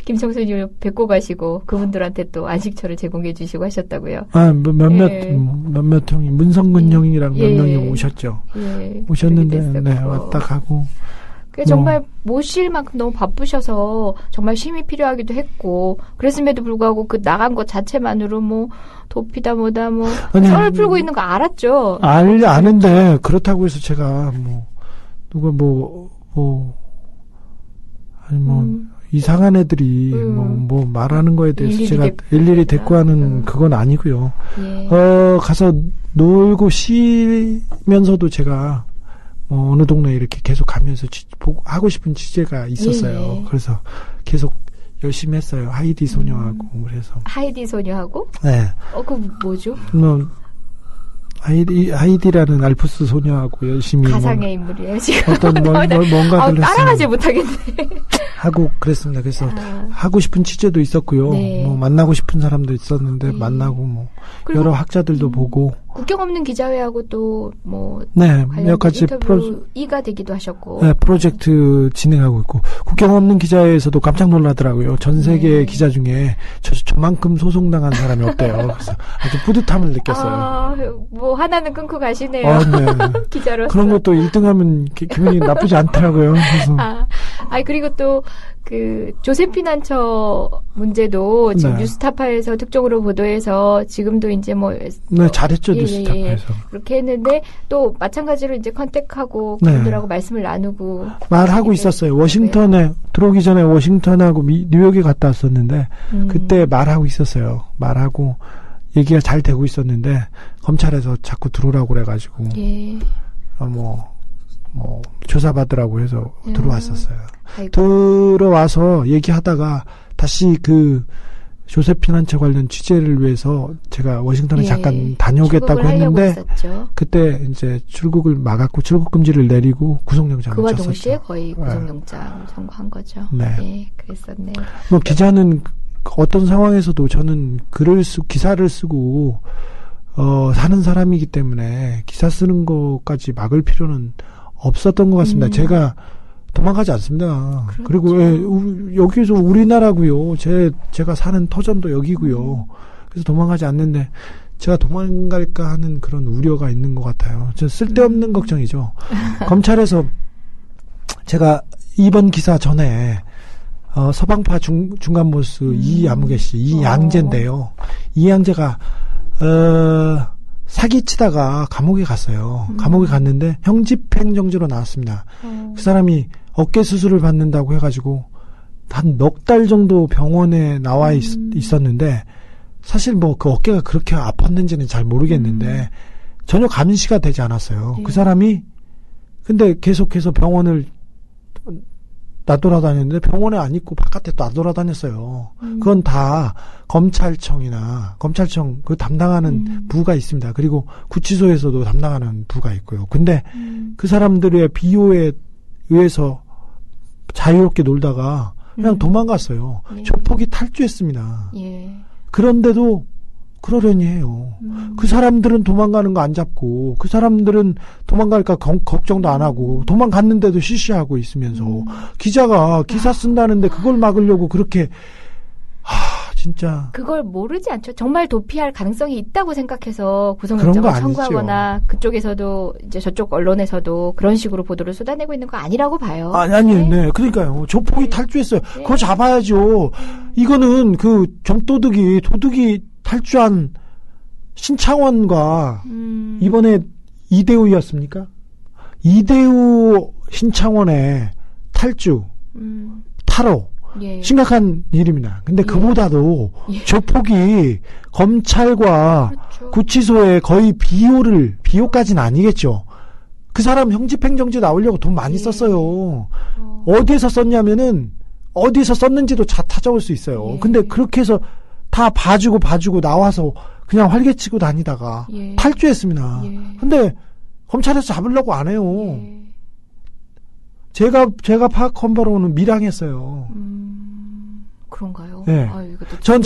김청수님 뵙고 가시고 그분들한테 또 안식처를 제공해 주시고 하셨다고요. 몇몇 형이 문성근 형이랑 몇 명이 오셨죠. 오셨는데 왔다 가고. 정말 모실 만큼 너무 바쁘셔서 정말 쉼이 필요하기도 했고 그랬음에도 불구하고 그 나간 것 자체만으로 뭐 도피다 뭐다 뭐 썰 풀고 있는 거 알았죠. 아는데 그렇다고 해서 제가 누가 이상한 애들이 말하는 거에 대해서 제가 일일이 대꾸하는 그건 아니고요. 가서 놀고 쉬면서도 제가 어느 동네 이렇게 계속 가면서 하고 싶은 취재가 있었어요. 그래서 계속 열심히 했어요. 하이디 소녀하고 그래서. 하이디 소녀하고? 네. 그거 뭐죠? 하이디라는 알프스 소녀하고 열심히 가상의 인물이에요 지금. 어떤 뭔가를 따라가지 못하겠네. 하고 그랬습니다. 그래서 하고 싶은 취재도 있었고요. 만나고 싶은 사람도 있었는데 만나고 여러 학자들도 보고. 국경 없는 기자회하고 또 몇 가지 이가 되기도 하셨고. 프로젝트 진행하고 있고 국경 없는 기자회에서도 깜짝 놀라더라고요. 전 세계 기자 중에 저만큼 소송당한 사람이 없대요. 그래서 아주 뿌듯함을 느꼈어요. 하나는 끊고 가시네요. 기자로서. 그런 것도 1등하면 기분이 나쁘지 않더라고요. 그래서. 그리고 또 조세피난처 문제도 지금 뉴스타파에서 특종으로 보도해서 지금도 이제 잘했죠. 뉴스타파에서. 그렇게 했는데 또 마찬가지로 이제 컨택하고 그분들하고 말씀을 나누고 말하고 있었어요. 워싱턴에 들어오기 전에 워싱턴하고 뉴욕에 갔다 왔었는데 그때 말하고 있었어요. 말하고 얘기가 잘 되고 있었는데 검찰에서 자꾸 들어오라고 그래가지고 조사받으라고 해서 들어왔었어요. 들어와서 얘기하다가 다시 조세피난처 관련 취재를 위해서 제가 워싱턴에 잠깐 다녀오겠다고 했는데 그때 이제 출국을 막았고 출국 금지를 내리고 구속영장을 쳤었죠. 그와 동시에 거의 구속영장 선고한 거죠. 그랬었네요. 기자는 어떤 상황에서도 저는 기사를 쓰고 사는 사람이기 때문에 기사 쓰는 것까지 막을 필요는 없었던 것 같습니다. 제가 도망가지 않습니다. 그리고 여기서 우리나라고요. 제가 사는 터전도 여기고요. 그래서 도망가지 않는데 제가 도망갈까 하는 그런 우려가 있는 것 같아요. 저 쓸데없는 걱정이죠. 검찰에서 제가 이번 기사 전에 서방파 중간보스 이아무개 씨, 이양재인데요. 이양재가 사기치다가 감옥에 갔어요. 감옥에 갔는데 형집행정지로 나왔습니다. 그 사람이 어깨 수술을 받는다고 해가지고 한 넉 달 정도 병원에 나와 있었는데 사실 그 어깨가 그렇게 아팠는지는 잘 모르겠는데 전혀 감시가 되지 않았어요. 그 사람이 근데 계속해서 병원을 나돌아다녔는데 병원에 안 있고 바깥에 또 나돌아다녔어요. 그건 다 검찰청 그 담당하는 부가 있습니다. 그리고 구치소에서도 담당하는 부가 있고요. 근데 그 사람들의 비호에 의해서 자유롭게 놀다가 그냥 도망갔어요. 조폭이 탈주했습니다. 그런데도 그러려니 해요. 그 사람들은 도망가는 거 안 잡고 그 사람들은 도망갈까 걱정도 안 하고 도망갔는데도 시시하고 있으면서 기자가 기사 쓴다는데 그걸 막으려고 그렇게 진짜 그걸 모르지 않죠. 정말 도피할 가능성이 있다고 생각해서 구속영장을 청구하거나 그쪽에서도 이제 저쪽 언론에서도 그런 식으로 보도를 쏟아내고 있는 거 아니라고 봐요. 아니요. 그러니까요. 조폭이 탈주했어요. 그거 잡아야죠. 이거는 그 도둑이 탈주한 신창원과 이번에 이대우였습니까? 이대우 신창원의 탈주, 탈호, 예. 심각한 일입니다. 근데 예. 그보다도 예. 조폭이 검찰과 그렇죠. 구치소에 거의 비호까지는 아니겠죠. 그 사람 형집행정지 나오려고 돈 많이 예. 썼어요. 어디에서 썼냐면은 어디에서 썼는지도 찾아올 수 있어요. 예. 근데 그렇게 해서 다 봐주고 나와서 그냥 활개치고 다니다가 예. 탈주했습니다. 예. 근데 검찰에서 잡으려고 안 해요. 예. 제가 파악한 바로는 밀항했어요. 그런가요? 네. 전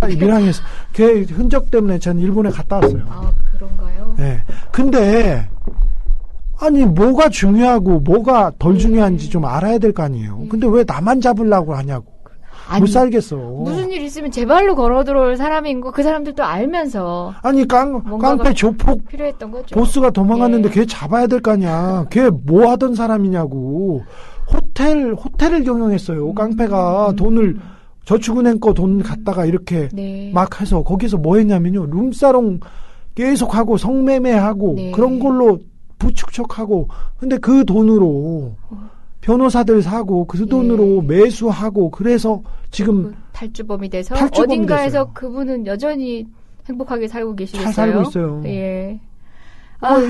밀항했어요. 걔 흔적 때문에 전 일본에 갔다 왔어요. 아, 그런가요? 네. 근데 아니 뭐가 중요하고 뭐가 덜 중요한지 좀 알아야 될 거 아니에요. 근데 왜 나만 잡으려고 하냐고. 아니, 못 살겠어. 무슨 일 있으면 제 발로 걸어 들어올 사람인 거 그 사람들도 알면서. 아니 깡패 조폭 필요했던 거죠. 보스가 도망갔는데 예. 걔 잡아야 될 거 아니야. 걔 뭐 하던 사람이냐고. 호텔을 경영했어요. 깡패가 돈을 저축은행 거 돈 갖다가 이렇게 네. 막 해서 거기서 뭐 했냐면요. 룸사롱 계속 하고 성매매하고 네. 그런 걸로 부축적하고 근데 그 돈으로 변호사들 사고 그 돈으로 예. 매수하고 그래서 지금 탈주범이 돼서 어딘가에서 됐어요. 그분은 여전히 행복하게 살고 계시겠어요. 잘 살고 있어요. 예.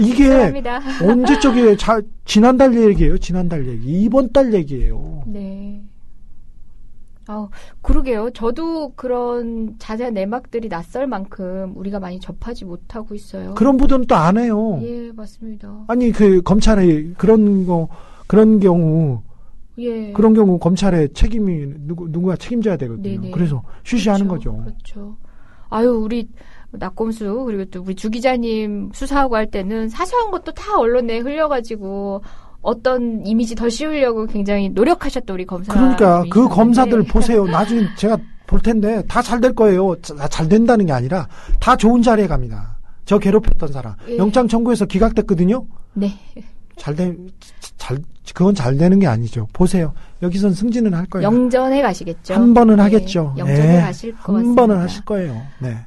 이게 감사합니다. 언제적이에요? 지난달 얘기예요. 지난달 얘기. 이번 달 얘기예요. 네. 그러게요. 저도 그런 자세한 내막들이 낯설 만큼 우리가 많이 접하지 못하고 있어요. 그런 분들은 또 안 해요. 예, 맞습니다. 아니 그 검찰에 그런 경우 예. 그런 경우 검찰의 책임이 누구가 책임져야 되거든요. 네네. 그래서 쉬쉬하는 그렇죠. 거죠. 그렇죠. 우리 낙곰수 그리고 또 우리 주 기자님 수사하고 할 때는 사소한 것도 다 언론에 흘려가지고 어떤 이미지 더 씌우려고 굉장히 노력하셨던 우리 검사. 그러니까 그 검사들 보세요. 나중에 제가 볼 텐데 다 잘 될 거예요. 잘 된다는 게 아니라 다 좋은 자리에 갑니다. 저 괴롭혔던 사람 예. 영장 청구해서 기각됐거든요. 네. 그건 잘 되는 게 아니죠. 보세요. 여기선 승진은 할 거예요. 영전에 가시겠죠. 한 번은 하겠죠. 영전에 네. 가실 것 같습니다. 한 번은 하실 거예요. 네.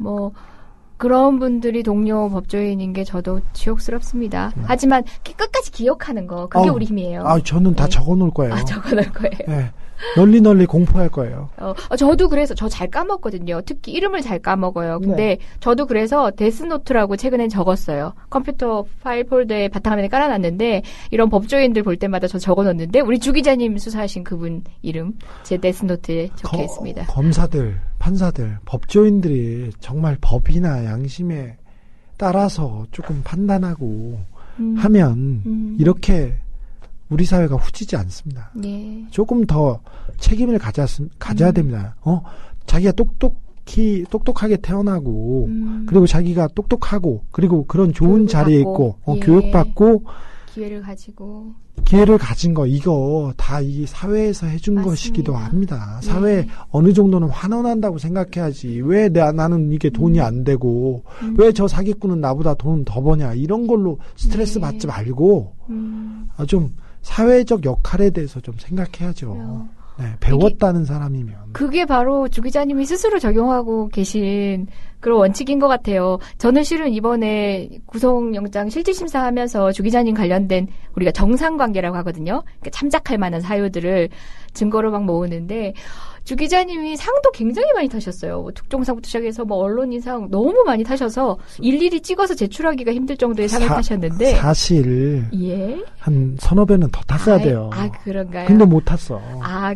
그런 분들이 동료 법조인인 게 저도 지옥스럽습니다. 하지만 끝까지 기억하는 거 그게 우리 힘이에요. 저는 다 네. 적어놓을 거예요. 적어놓을 거예요. 네. 널리 공포할 거예요. 저도 그래서 저 잘 까먹거든요. 특히 이름을 잘 까먹어요. 근데 네. 저도 그래서 데스노트라고 최근엔 적었어요. 컴퓨터 파일 폴더에 바탕화면에 깔아놨는데 이런 법조인들 볼 때마다 저 적어놓는데 우리 주 기자님 수사하신 그분 이름 제 데스노트에 적혀 있습니다. 검사들, 판사들, 법조인들이 정말 법이나 양심에 따라서 조금 판단하고 하면 이렇게 우리 사회가 후지지 않습니다. 예. 조금 더 책임을 가져야 됩니다. 자기가 똑똑하게 태어나고, 그리고 자기가 똑똑하고, 그리고 그런 좋은 자리에 있고, 예. 교육받고, 기회를 가진 거, 이거 다 이 사회에서 해준 맞습니다. 것이기도 합니다. 사회에 어느 정도는 환원한다고 생각해야지. 왜 나는 이게 돈이 안 되고, 왜 저 사기꾼은 나보다 돈 더 버냐, 이런 걸로 스트레스 받지 말고, 좀, 사회적 역할에 대해서 좀 생각해야죠. 네, 배웠다는 사람이면. 그게 바로 주 기자님이 스스로 적용하고 계신 그런 원칙인 것 같아요. 저는 실은 이번에 구속영장 실질심사하면서 주 기자님 관련된 우리가 정상관계라고 하거든요. 그러니까 참작할 만한 사유들을 증거로 막 모으는데 주 기자님이 상도 굉장히 많이 타셨어요. 특종상부터 시작해서 언론인상 너무 많이 타셔서 일일이 찍어서 제출하기가 힘들 정도의 상을 타셨는데 사실 예? 한 서너 배는 더 탔어야 돼요. 그런가요? 근데 못 탔어.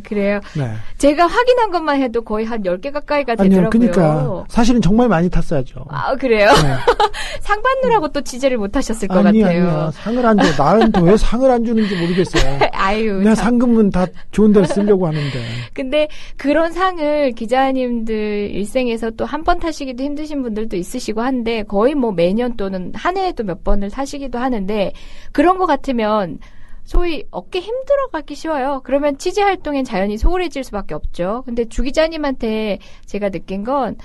그래요? 네. 제가 확인한 것만 해도 거의 한 10개 가까이가 되더라고요. 그러니까 사실은 정말 많이 탔어야죠. 그래요? 네. 상 받느라고 또 취재를 못 하셨을 것 같아요. 아니야. 상을 안 줘. 나한테 왜 상을 안 주는지 모르겠어요. 내가 상금은 다 좋은 데를 쓰려고 하는데. 근데 그런 상을 기자님들 일생에서 또 한 번 타시기도 힘드신 분들도 있으시고 한데 거의 매년 또는 한 해에도 몇 번을 타시기도 하는데 그런 거 같으면 소위 어깨 힘들어가기 쉬워요. 그러면 취재 활동엔 자연히 소홀해질 수밖에 없죠. 근데 주 기자님한테 제가 느낀 건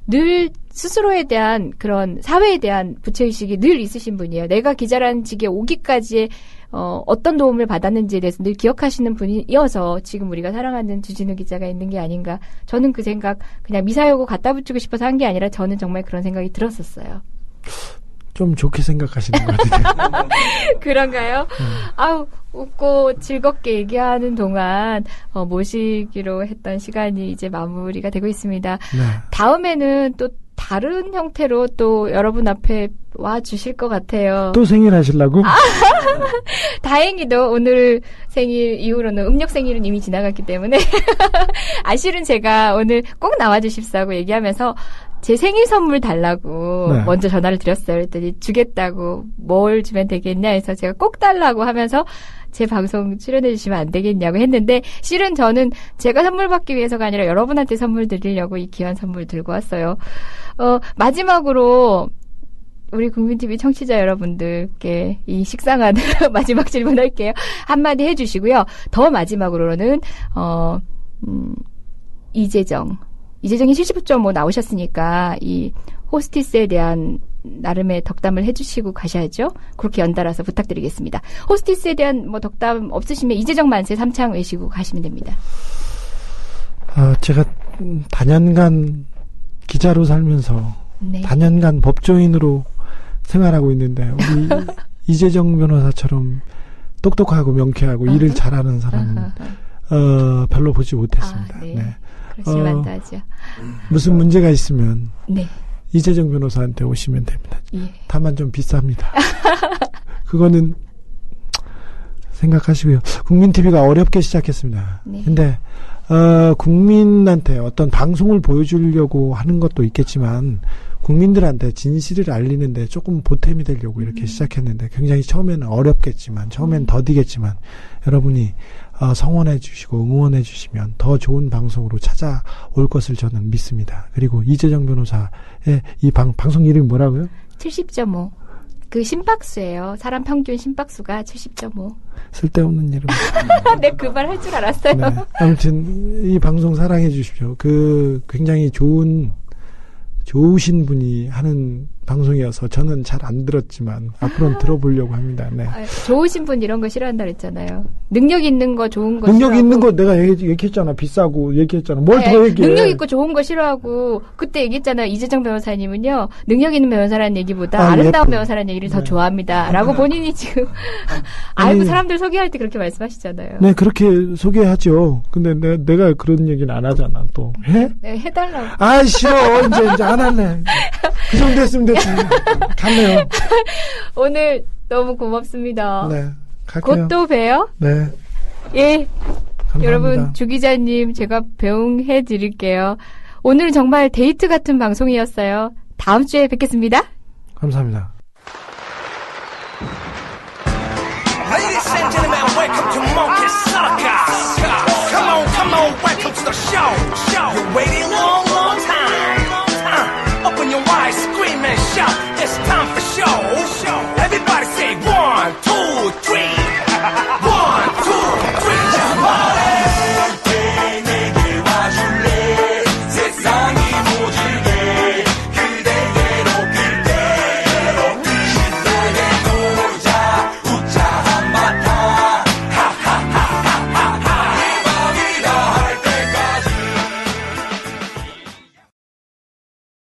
늘 스스로에 대한 그런 사회에 대한 부채의식이 늘 있으신 분이에요. 내가 기자라는 직에 오기까지의 어떤 도움을 받았는지에 대해서 늘 기억하시는 분이어서 지금 우리가 사랑하는 주진우 기자가 있는 게 아닌가. 저는 그 생각 그냥 미사여고 갖다 붙이고 싶어서 한 게 아니라 저는 정말 그런 생각이 들었었어요. 좀 좋게 생각하시는 것 같아요. 그런가요? 아우, 웃고 즐겁게 얘기하는 동안 모시기로 했던 시간이 이제 마무리가 되고 있습니다. 네. 다음에는 또 다른 형태로 또 여러분 앞에 와 주실 것 같아요. 또 생일 하시려고? 다행히도 오늘 생일 이후로는 음력 생일은 이미 지나갔기 때문에 실은 제가 오늘 꼭 나와 주십사고 얘기하면서 제 생일 선물 달라고 네. 먼저 전화를 드렸어요. 그랬더니 주겠다고 뭘 주면 되겠냐 해서 제가 꼭 달라고 하면서 제 방송 출연해 주시면 안 되겠냐고 했는데 실은 저는 제가 선물 받기 위해서가 아니라 여러분한테 선물 드리려고 이 귀한 선물 들고 왔어요. 마지막으로 우리 국민TV 청취자 여러분들께 이 식상한 마지막 질문할게요. 한마디 해주시고요. 더 마지막으로는 이재정이 70.5 나오셨으니까 이 호스티스에 대한 나름의 덕담을 해주시고 가셔야죠. 그렇게 연달아서 부탁드리겠습니다. 호스티스에 대한 뭐 덕담 없으시면 이재정 만세 3창 외시고 가시면 됩니다. 제가 다년간 기자로 살면서 네. 다년간 법조인으로 생활하고 있는데 우리 이재정 변호사처럼 똑똑하고 명쾌하고 일을 잘하는 사람은 별로 보지 못했습니다. 네. 네. 그렇지만도 하죠. 무슨 문제가 있으면 네. 이재정 변호사한테 오시면 됩니다. 예. 다만 좀 비쌉니다. 그거는 생각하시고요. 국민TV가 어렵게 시작했습니다. 네. 근데 국민한테 어떤 방송을 보여주려고 하는 것도 있겠지만 국민들한테 진실을 알리는데 조금 보탬이 되려고 이렇게 시작했는데 굉장히 처음에는 어렵겠지만 처음엔 더디겠지만 여러분이 성원해 주시고 응원해 주시면 더 좋은 방송으로 찾아올 것을 저는 믿습니다. 그리고 이재정 변호사의 이 방송 이름이 뭐라고요? 70.5. 그 심박수예요. 사람 평균 심박수가 70.5. 쓸데없는 이름. 네, 그 말 할 줄 알았어요. 네. 아무튼 이 방송 사랑해 주십시오. 굉장히 좋으신 분이 하는 방송이어서 저는 잘 안 들었지만 앞으로는 들어보려고 합니다. 네. 좋으신 분 이런 거 싫어한다 그랬잖아요. 능력 있는 거 좋은 거 능력 싫어하고. 있는 거 내가 얘기했잖아. 비싸고 얘기했잖아. 뭘 더 얘기해. 능력 있고 좋은 거 싫어하고 그때 얘기했잖아요. 이재정 변호사님은요. 능력 있는 변호사라는 얘기보다 아름다운 변호사라는 얘기를 더 좋아합니다. 라고 본인이 지금 알고 사람들 소개할 때 그렇게 말씀하시잖아요. 네. 그렇게 소개하죠. 근데 내가 그런 얘기는 안 하잖아. 또 해? 네. 해달라고. 싫어. 이제 안 할래. 그 정도 했으면 됐지. 갔네요. 오늘 너무 고맙습니다. 네. 갈게요. 곧 또 봬요. 네. 예. 감사합니다. 여러분, 주 기자님 제가 배웅해 드릴게요. 오늘은 정말 데이트 같은 방송이었어요. 다음 주에 뵙겠습니다. 감사합니다. Ladies and gentlemen, welcome to Monkey Circus. Come on, welcome to the show. You're waiting